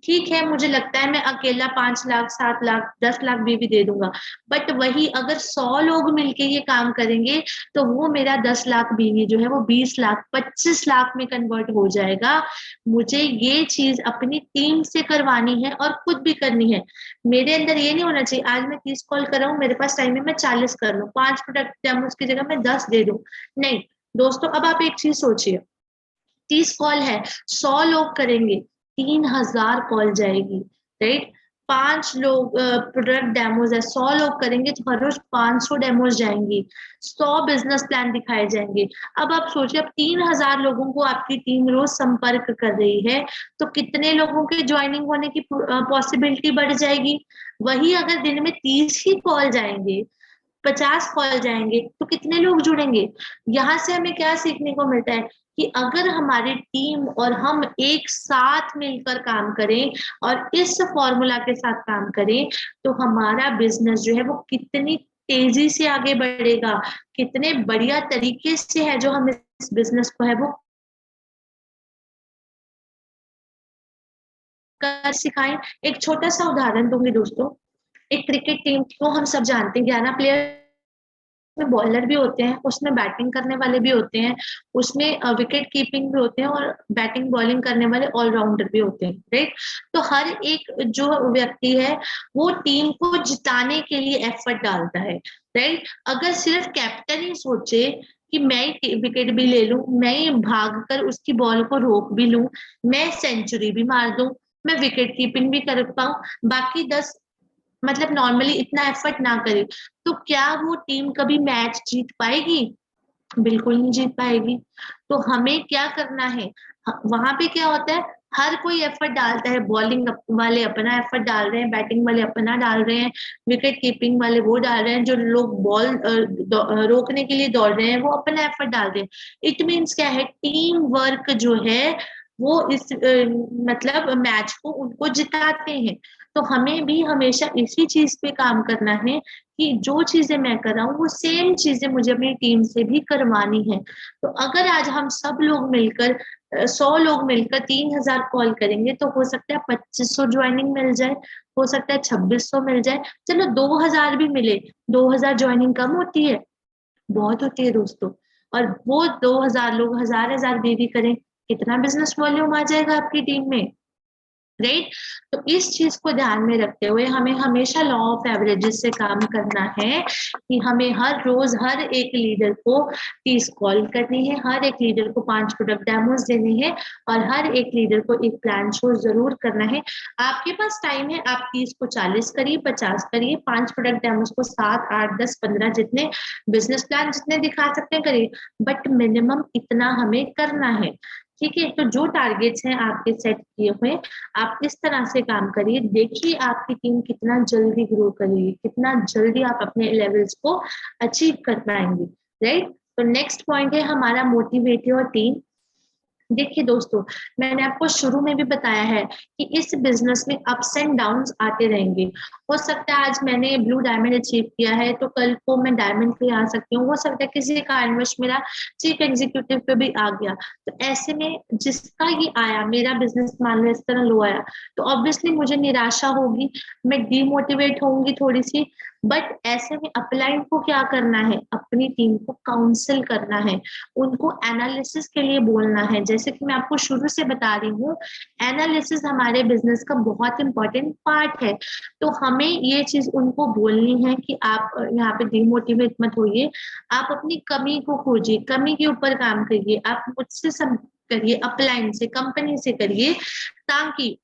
ठीक है, मुझे लगता है मैं अकेला 5 लाख, 7 लाख, 10 लाख भी दे दूंगा, बट वही अगर 100 लोग मिलके ये काम करेंगे तो वो मेरा 10 लाख बीवी जो है वो 20 लाख, 25 लाख में कन्वर्ट हो जाएगा। मुझे ये चीज अपनी टीम से करवानी है और खुद भी करनी है। मेरे अंदर ये नहीं होना चाहिए आज मैं 30 कॉल कर रहा हूँ, मेरे पास टाइम है मैं 40 कर लूँ, 5 प्रोडक्ट डेमोस की जगह मैं 10 दे दूं। नहीं दोस्तों, अब आप एक चीज सोचिए, 30 कॉल है, 100 लोग करेंगे, 3,000 कॉल जाएगी, राइट। 5 लोग प्रोडक्ट डेमोज है, 100 लोग करेंगे तो हर रोज 500 डेमोज जाएंगी, 100 बिजनेस प्लान दिखाए जाएंगे। अब आप सोचिए, अब 3,000 लोगों को आपकी टीम रोज संपर्क कर रही है, तो कितने लोगों के ज्वाइनिंग होने की पॉसिबिलिटी बढ़ जाएगी। वही अगर दिन में 30 ही कॉल जाएंगे, 50 कॉल जाएंगे, तो कितने लोग जुड़ेंगे। यहाँ से हमें क्या सीखने को मिलता है कि अगर हमारी टीम और हम एक साथ मिलकर काम करें और इस फॉर्मूला के साथ काम करें, तो हमारा बिजनेस जो है वो कितनी तेजी से आगे बढ़ेगा, कितने बढ़िया तरीके से है जो हम इस बिजनेस को है वो कर सिखाएं। एक छोटा सा उदाहरण दूंगी दोस्तों, एक क्रिकेट टीम को हम सब जानते हैं, 11 प्लेयर में बॉलर भी होते हैं, उसमें बैटिंग करने वाले भी होते हैं, उसमें विकेट कीपिंग भी होते हैं, और बैटिंग बॉलिंग करने वाले ऑलराउंडर भी होते हैं, राइट। तो हर एक जो व्यक्ति है वो टीम को जिताने के लिए एफर्ट डालता है, राइट। अगर सिर्फ कैप्टन ही सोचे कि मैं विकेट भी ले लूं, मैं भाग कर उसकी बॉल को रोक भी लूं, मैं सेंचुरी भी मार दूं, मैं विकेट कीपिंग भी कर पाऊं, बाकी 10 मतलब नॉर्मली इतना एफर्ट ना करे, तो क्या वो टीम कभी मैच जीत पाएगी? बिल्कुल नहीं जीत पाएगी। तो हमें क्या करना है, वहां पे क्या होता है, हर कोई एफर्ट डालता है, बॉलिंग वाले अपना एफर्ट डाल रहे हैं, बैटिंग वाले अपना डाल रहे हैं, विकेट कीपिंग वाले वो डाल रहे हैं, जो लोग बॉल रोकने के लिए दौड़ रहे हैं वो अपना एफर्ट डाल रहे हैं। इट मीन्स क्या है, टीम वर्क जो है वो इस मतलब मैच को उनको जिताते हैं। तो हमें भी हमेशा इसी चीज पे काम करना है कि जो चीजें मैं कर रहा हूँ वो सेम चीजें मुझे अपनी टीम से भी करवानी है। तो अगर आज हम सब लोग मिलकर 100 लोग मिलकर 3000 कॉल करेंगे तो हो सकता है 2500 ज्वाइनिंग मिल जाए, हो सकता है 2600 मिल जाए, चलो 2000 भी मिले। 2000 ज्वाइनिंग कम होती है? बहुत होती है दोस्तों। और वो 2000 लोग हजार हजार भी करें, कितना बिजनेस वॉल्यूम आ जाएगा आपकी टीम में, राइट? तो इस चीज को ध्यान में रखते हुए हमें हमेशा लॉ ऑफ एवरेजेस से काम करना है कि हमें हर रोज हर एक लीडर को 30 कॉल करनी है, हर एक लीडर को 5 प्रोडक्ट डेमोज देने हैं, और हर एक लीडर को एक प्लान शो जरूर करना है। आपके पास टाइम है, आप 30 को 40 करिए, 50 करिए, 5 प्रोडक्ट डेमोज को 7 8 10 15 जितने बिजनेस प्लान जितने दिखा सकते हैं करिए, बट मिनिमम इतना हमें करना है। ठीक है, तो जो टारगेट्स हैं आपके सेट किए हुए, आप इस तरह से काम करिए, देखिए आपकी टीम कितना जल्दी ग्रो करेगी, कितना जल्दी आप अपने लेवल्स को अचीव कर पाएंगे, राइट? तो नेक्स्ट पॉइंट है हमारा मोटिवेट योर टीम। देखिए दोस्तों, मैंने आपको शुरू में भी बताया है कि इस बिजनेस में अप्स एंड डाउन्स आते रहेंगे। हो सकता है आज मैंने ब्लू डायमंड अचीव किया है तो कल को मैं डायमंड पे आ सकती हूँ, हो सकता है किसी कारणवश मेरा चीफ एग्जीक्यूटिव पे भी आ गया। तो ऐसे में जिसका ये आया, मेरा बिजनेस मान लो इस तरह लो आया, तो ऑब्वियसली मुझे निराशा होगी, मैं डीमोटिवेट होंगी थोड़ी सी। बट ऐसे में अपलाइन को क्या करना है, अपनी टीम को काउंसिल करना है, उनको एनालिसिस के लिए बोलना है। जैसे कि मैं आपको शुरू से बता रही हूँ, एनालिसिस हमारे बिजनेस का बहुत इंपॉर्टेंट पार्ट है। तो हमें ये चीज उनको बोलनी है कि आप यहाँ पे डिमोटिवेट मत होइए, आप अपनी कमी को खोजिए, कमी के ऊपर काम करिए, आप मुझसे सब करिए, अपलाइन से, कंपनी से करिए, ताकि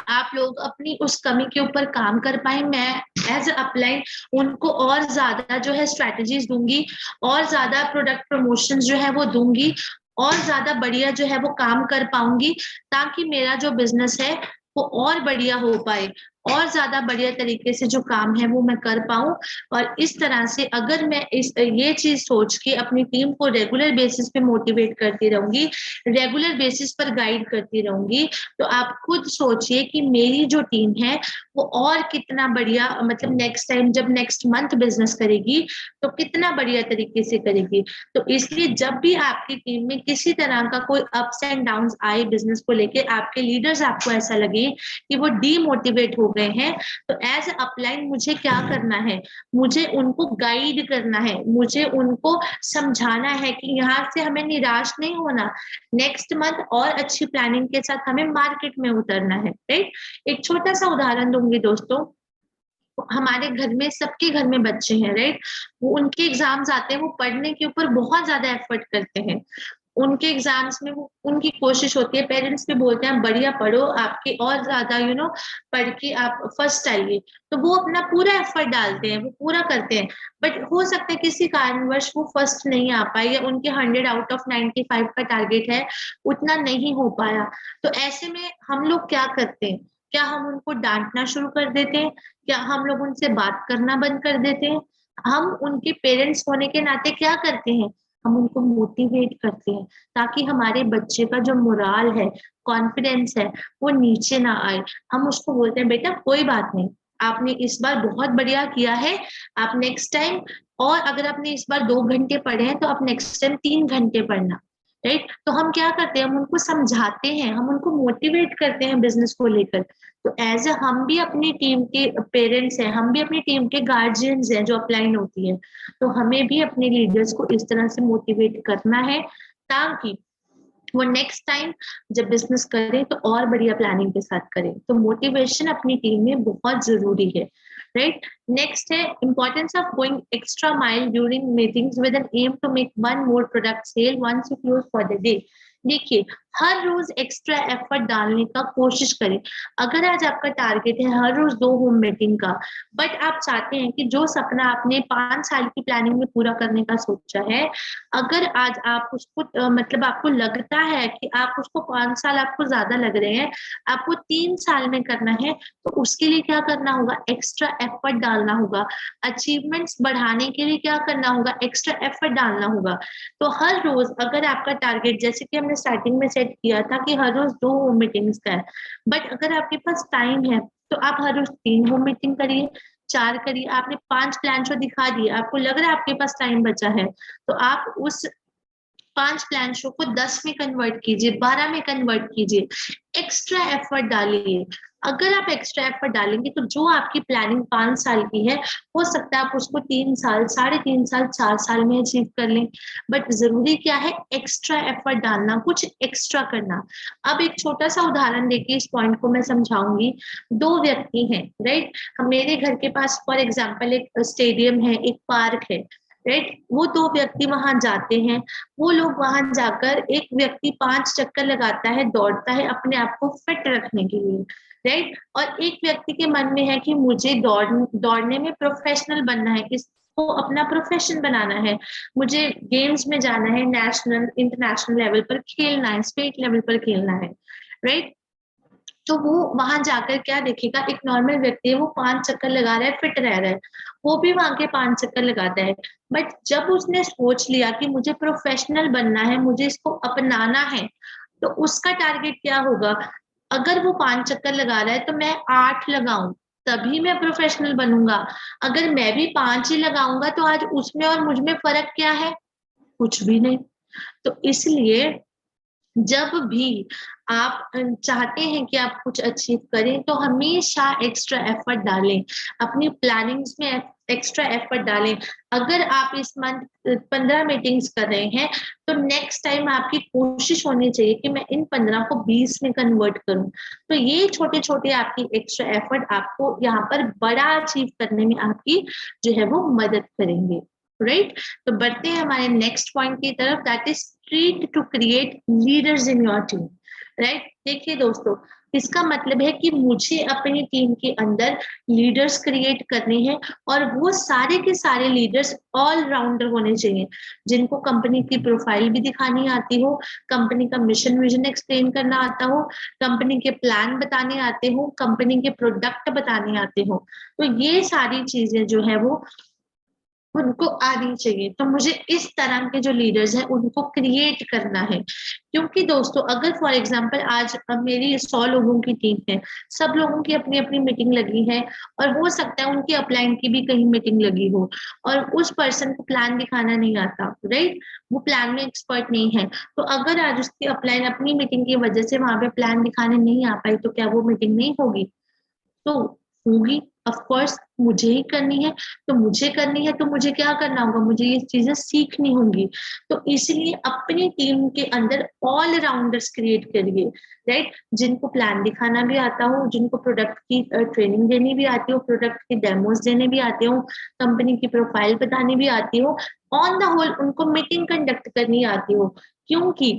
आप लोग अपनी उस कमी के ऊपर काम कर पाए। मैं एज अपलाइन उनको और ज्यादा जो है स्ट्रेटजीज दूंगी, और ज्यादा प्रोडक्ट प्रमोशन जो है वो दूंगी, और ज्यादा बढ़िया जो है वो काम कर पाऊंगी, ताकि मेरा जो बिजनेस है वो और बढ़िया हो पाए, और ज्यादा बढ़िया तरीके से जो काम है वो मैं कर पाऊं। और इस तरह से अगर मैं ये चीज सोच के अपनी टीम को रेगुलर बेसिस पे मोटिवेट करती रहूंगी, रेगुलर बेसिस पर गाइड करती रहूंगी, तो आप खुद सोचिए कि मेरी जो टीम है वो और कितना बढ़िया, मतलब नेक्स्ट टाइम जब नेक्स्ट मंथ बिजनेस करेगी तो कितना बढ़िया तरीके से करेगी। तो इसलिए जब भी आपकी टीम में किसी तरह का कोई अप्स एंड डाउन्स आए बिजनेस को लेके, आपके लीडर्स आपको ऐसा लगे कि वो डीमोटिवेट हो गए हैं, तो एज अपलाइन मुझे क्या करना है, मुझे उनको गाइड करना है, मुझे उनको समझाना है कि यहाँ से हमें निराश नहीं होना, नेक्स्ट मंथ और अच्छी प्लानिंग के साथ हमें मार्केट में उतरना है, राइट? एक छोटा सा उदाहरण दूंगी दोस्तों, हमारे घर में, सबके घर में बच्चे हैं, राइट? वो उनके एग्जाम्स आते हैं, वो पढ़ने के ऊपर बहुत ज्यादा एफर्ट करते हैं, उनके एग्जाम्स में वो उनकी कोशिश होती है, पेरेंट्स भी बोलते हैं बढ़िया पढ़ो, आपके और ज्यादा पढ़ के आप फर्स्ट आइए, तो वो अपना पूरा एफर्ट डालते हैं, वो पूरा करते हैं। बट हो सकता है किसी कारणवश वो फर्स्ट नहीं आ पाए, या उनके 100 आउट ऑफ 95 का टारगेट है, उतना नहीं हो पाया। तो ऐसे में हम लोग क्या करते हैं, क्या हम उनको डांटना शुरू कर देते हैं, क्या हम लोग उनसे बात करना बंद कर देते हैं? हम उनके पेरेंट्स होने के नाते क्या करते हैं, हम उनको मोटिवेट करते हैं, ताकि हमारे बच्चे का जो मोराल है, कॉन्फिडेंस है, वो नीचे ना आए। हम उसको बोलते हैं बेटा कोई बात नहीं, आपने इस बार बहुत बढ़िया किया है, आप नेक्स्ट टाइम, और अगर आपने इस बार 2 घंटे पढ़े हैं तो आप नेक्स्ट टाइम 3 घंटे पढ़ना, राइट? तो हम क्या करते हैं, हम उनको समझाते हैं, हम उनको मोटिवेट करते हैं बिजनेस को लेकर। तो एज ए हम भी अपनी टीम के पेरेंट्स हैं, हम भी अपनी टीम के गार्जियंस हैं जो अपलाइन होती है, तो हमें भी अपने लीडर्स को इस तरह से मोटिवेट करना है, ताकि वो नेक्स्ट टाइम जब बिजनेस करें तो और बढ़िया प्लानिंग के साथ करें। तो मोटिवेशन अपनी टीम में बहुत जरूरी है, राइट। नेक्स्ट है importance of going extra mile during meetings with an aim to make one more product sale once you close for the day. देखिए, हर रोज एक्स्ट्रा एफर्ट डालने का कोशिश करें। अगर आज आपका टारगेट है हर रोज 2 होम मीटिंग का, बट आप चाहते हैं कि जो सपना आपने 5 साल की प्लानिंग में पूरा करने का सोचा है, अगर आज आप उसको मतलब आपको लगता है कि आप उसको 5 साल आपको ज्यादा लग रहे हैं, आपको 3 साल में करना है, तो उसके लिए क्या करना होगा? एक्स्ट्रा एफर्ट डालना होगा। अचीवमेंट्स बढ़ाने के लिए क्या करना होगा? एक्स्ट्रा एफर्ट डालना होगा। तो हर रोज अगर आपका टारगेट, जैसे कि हमने स्टार्टिंग में सेट किया था कि हर रोज 2 होम मीटिंग्स का है, बट अगर आपके पास टाइम है तो आप हर रोज 3 होम मीटिंग करिए, 4 करिए। आपने 5 प्लान शो दिखा दिए, आपको लग रहा है आपके पास टाइम बचा है, तो आप उस 5 प्लान शो को 10 में कन्वर्ट कीजिए, 12 में कन्वर्ट कीजिए, एक्स्ट्रा एफर्ट डालिए। अगर आप एक्स्ट्रा एफर्ट डालेंगे तो जो आपकी प्लानिंग 5 साल की है, हो सकता है आप उसको 3 साल, 3.5 साल, 4 साल में अचीव कर लें। बट जरूरी क्या है? एक्स्ट्रा एफर्ट डालना, कुछ एक्स्ट्रा करना। अब एक छोटा सा उदाहरण देके इस पॉइंट को मैं समझाऊंगी। 2 व्यक्ति हैं, राइट। मेरे घर के पास फॉर एग्जाम्पल एक स्टेडियम है, एक पार्क है, राइट। वो 2 व्यक्ति वहां जाते हैं। वो लोग वहां जाकर, एक व्यक्ति 5 चक्कर लगाता है, दौड़ता है अपने आप को फिट रखने के लिए, राइट। और एक व्यक्ति के मन में है कि मुझे दौड़ने में प्रोफेशनल बनना है, इसको अपना प्रोफेशन बनाना है, मुझे गेम्स में जाना है, नेशनल इंटरनेशनल लेवल पर खेलना है, स्टेट लेवल पर खेलना है, राइट। तो वो वहां जाकर क्या देखेगा? एक नॉर्मल व्यक्ति है, वो 5 चक्कर लगा रहा है, फिट रह रहा है, वो भी वहां के 5 चक्कर लगाता है। बट जब उसने सोच लिया कि मुझे प्रोफेशनल बनना है, मुझे इसको अपनाना है, तो उसका टारगेट क्या होगा? अगर वो 5 चक्कर लगा रहा है तो मैं 8 लगाऊं, तभी मैं प्रोफेशनल बनूंगा। अगर मैं भी 5 ही लगाऊंगा तो आज उसमें और मुझ में फर्क क्या है? कुछ भी नहीं। तो इसलिए जब भी आप चाहते हैं कि आप कुछ अचीव करें, तो हमेशा एक्स्ट्रा एफर्ट डालें, अपनी प्लानिंग्स में एक्स्ट्रा एफर्ट डालें। अगर आप इस मंथ 15 मीटिंग्स कर रहे हैं, तो नेक्स्ट टाइम आपकी कोशिश होनी चाहिए कि मैं इन 15 को 20 में कन्वर्ट करूं। तो ये छोटे छोटे आपकी एक्स्ट्रा एफर्ट आपको यहाँ पर बड़ा अचीव करने में आपकी जो है वो मदद करेंगे, राइट। तो बढ़ते हैं हमारे नेक्स्ट पॉइंट की तरफ, that is treat to create leaders in your team, right. देखिए दोस्तों, इसका मतलब है कि मुझे अपनी टीम के अंदर लीडर्स क्रिएट करने हैं, और वो सारे के सारे लीडर्स ऑलराउंडर होने चाहिए, जिनको कंपनी की प्रोफाइल भी दिखानी आती हो, कंपनी का मिशन विजन एक्सप्लेन करना आता हो, कंपनी के प्लान बताने आते हो, कंपनी के प्रोडक्ट बताने आते हो। तो ये सारी चीजें जो है वो उनको आनी चाहिए। तो मुझे इस तरह के जो लीडर्स हैं उनको क्रिएट करना है। क्योंकि दोस्तों, अगर फॉर एग्जांपल आज मेरी 100 लोगों की टीम है, सब लोगों की अपनी अपनी मीटिंग लगी है, और हो सकता है उनकी अपलाइन की भी कहीं मीटिंग लगी हो, और उस पर्सन को प्लान दिखाना नहीं आता, राइट, वो प्लान में एक्सपर्ट नहीं है, तो अगर आज उसकी अपलाइन अपनी मीटिंग की वजह से वहां पे प्लान दिखाने नहीं आ पाई, तो क्या वो मीटिंग नहीं होगी? तो होगी, ऑफ कोर्स। मुझे ही करनी है, तो मुझे करनी है, तो मुझे क्या करना होगा? मुझे ये चीजें सीखनी होंगी। तो इसलिए अपनी टीम के अंदर ऑल राउंडर्स क्रिएट करिए, राइट, जिनको प्लान दिखाना भी आता हो, जिनको प्रोडक्ट की ट्रेनिंग देनी भी आती हो, प्रोडक्ट की डेमोज देने भी आते हो, कंपनी की प्रोफाइल बतानी भी आती हो, ऑन द होल उनको मीटिंग कंडक्ट करनी आती हो। क्योंकि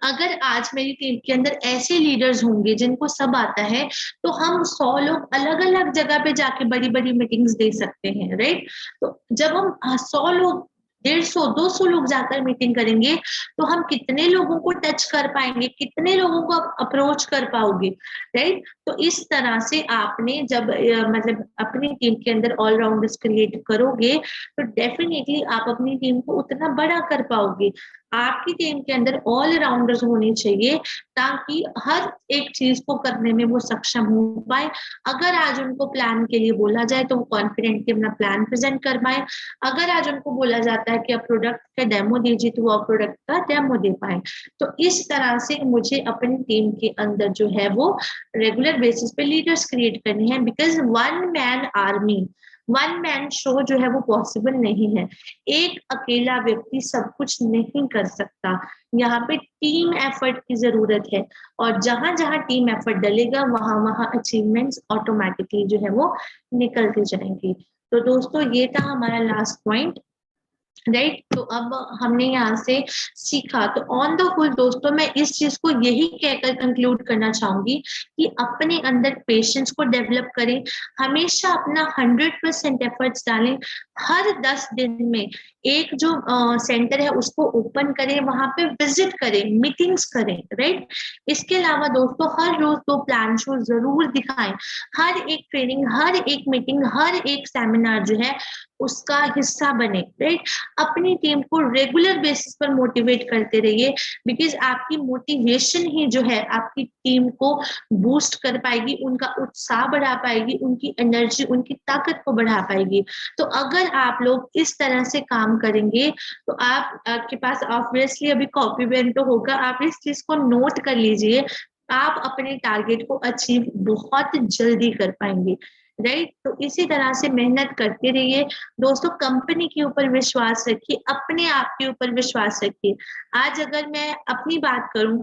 अगर आज मेरी टीम के अंदर ऐसे लीडर्स होंगे जिनको सब आता है, तो हम 100 लोग अलग अलग जगह पे जाके बड़ी बड़ी मीटिंग्स दे सकते हैं, राइट। तो जब हम 100 लोग, 150 200 लोग जाकर मीटिंग करेंगे, तो हम कितने लोगों को टच कर पाएंगे, कितने लोगों को अप्रोच कर पाओगे, राइट। तो इस तरह से आपने जब मतलब अपनी टीम के अंदर ऑलराउंडर्स क्रिएट करोगे, तो डेफिनेटली आप अपनी टीम को उतना बड़ा कर पाओगे। आपकी टीम के अंदर ऑल राउंडर्स होने चाहिए, ताकि हर एक चीज को करने में वो सक्षम हो पाए। अगर आज उनको प्लान के लिए बोला जाए, तो वो कॉन्फिडेंटली अपना प्लान प्रेजेंट कर पाए। अगर आज उनको बोला जाता है कि आप प्रोडक्ट का डेमो दीजिए, तो वो प्रोडक्ट का डेमो दे पाए। तो इस तरह से मुझे अपनी टीम के अंदर जो है वो रेगुलर बेसिस पे लीडर्स क्रिएट करनी है, because one man army, one man show जो है वो पॉसिबल नहीं है। एक अकेला व्यक्ति सब कुछ नहीं कर सकता। यहाँ पे टीम एफर्ट की जरूरत है, और जहां जहां टीम एफर्ट डलेगा वहां वहां अचीवमेंट्स ऑटोमेटिकली जो है वो निकलते जाएंगे। तो दोस्तों ये था हमारा लास्ट पॉइंट, राइट। तो अब हमने यहाँ से सीखा, तो ऑन द होल दोस्तों मैं इस चीज को यही कहकर कंक्लूड करना चाहूंगी कि अपने अंदर पेशेंस को डेवलप करें, हमेशा अपना 100% एफर्ट्स डालें, हर 10 दिन में एक जो सेंटर है उसको ओपन करें, वहां पे विजिट करें, मीटिंग्स करें, राइट। इसके अलावा दोस्तों हर रोज 2 प्लान शो जरूर दिखाएं, हर एक ट्रेनिंग, हर एक मीटिंग, हर एक सेमिनार जो है उसका हिस्सा बने, राइट। अपनी टीम को रेगुलर बेसिस पर मोटिवेट करते रहिए, बिकॉज आपकी मोटिवेशन ही जो है आपकी टीम को बूस्ट कर पाएगी, उनका उत्साह बढ़ा पाएगी, उनकी एनर्जी, उनकी ताकत को बढ़ा पाएगी। तो अगर आप लोग इस तरह से काम करेंगे तो आपके पास ऑब्वियसली अभी कॉपी पेन तो होगा, आप इस चीज को नोट कर लीजिए, आप अपने टारगेट को अचीव बहुत जल्दी कर पाएंगे, राइट। तो इसी तरह से मेहनत करते रहिए दोस्तों, कंपनी के ऊपर विश्वास रखिए, अपने आप के ऊपर विश्वास रखिए। आज अगर मैं अपनी बात करूं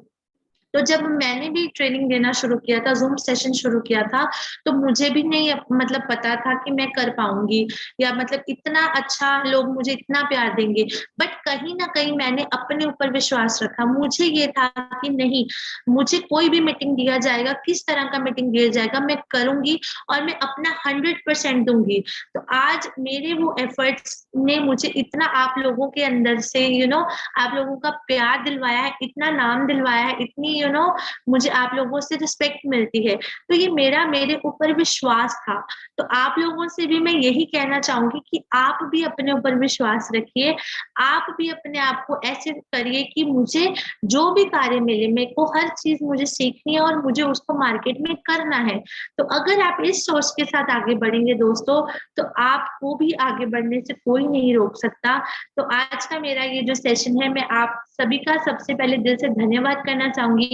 तो जब मैंने भी ट्रेनिंग देना शुरू किया था, जूम सेशन शुरू किया था, तो मुझे भी नहीं मतलब पता था कि मैं कर पाऊंगी, या मतलब इतना अच्छा लोग मुझे इतना प्यार देंगे। बट कहीं ना कहीं मैंने अपने ऊपर विश्वास रखा, मुझे ये था कि नहीं, मुझे कोई भी मीटिंग दिया जाएगा, किस तरह का मीटिंग दिया जाएगा, मैं करूंगी और मैं अपना 100% दूंगी। तो आज मेरे वो एफर्ट्स ने मुझे इतना आप लोगों के अंदर से आप लोगों का प्यार दिलवाया है, इतना नाम दिलवाया है, इतनी मुझे आप लोगों से रिस्पेक्ट मिलती है। तो ये मेरे ऊपर विश्वास था। तो आप लोगों से भी मैं यही कहना चाहूंगी कि आप भी अपने ऊपर विश्वास रखिए, आप भी अपने आप को ऐसे करिए कि मुझे जो भी कार्य मिले, मेरे को हर चीज मुझे सीखनी है और मुझे उसको मार्केट में करना है। तो अगर आप इस सोच के साथ आगे बढ़ेंगे दोस्तों, तो आपको भी आगे बढ़ने से कोई नहीं रोक सकता। तो आज का मेरा ये जो सेशन है, मैं आप सभी का सबसे पहले दिल से धन्यवाद करना चाहूंगी।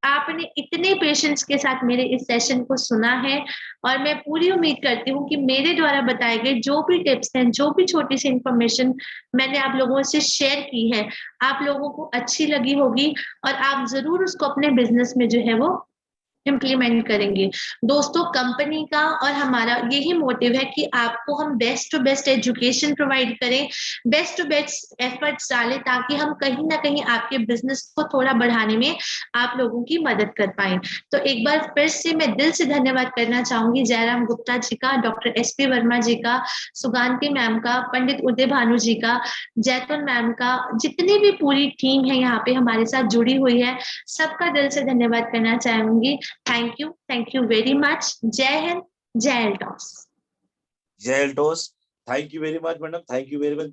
आपने इतने पेशेंस के साथ मेरे इस सेशन को सुना है, और मैं पूरी उम्मीद करती हूँ कि मेरे द्वारा बताए गए जो भी टिप्स हैं, जो भी छोटी सी इंफॉर्मेशन मैंने आप लोगों से शेयर की है, आप लोगों को अच्छी लगी होगी, और आप जरूर उसको अपने बिजनेस में जो है वो इम्प्लीमेंट करेंगे। दोस्तों कंपनी का और हमारा यही मोटिव है कि आपको हम best to best education provide करें, बेस्ट टू बेस्ट एफर्ट्स डालें, ताकि हम कहीं ना कहीं आपके बिजनेस को थोड़ा बढ़ाने में आप लोगों की मदद कर पाए। तो एक बार फिर से मैं दिल से धन्यवाद करना चाहूंगी जयराम गुप्ता जी का, डॉक्टर SP वर्मा जी का, सुगांती मैम का, पंडित उदय भानु जी का, जैतून मैम का, जितनी भी पूरी टीम है यहाँ पे हमारे साथ जुड़ी हुई है, सबका दिल से धन्यवाद करना चाहूंगी। Thank you very much. जय हिंद, जय एल्टॉस।
जय Altos, thank you very much madam, thank you very much.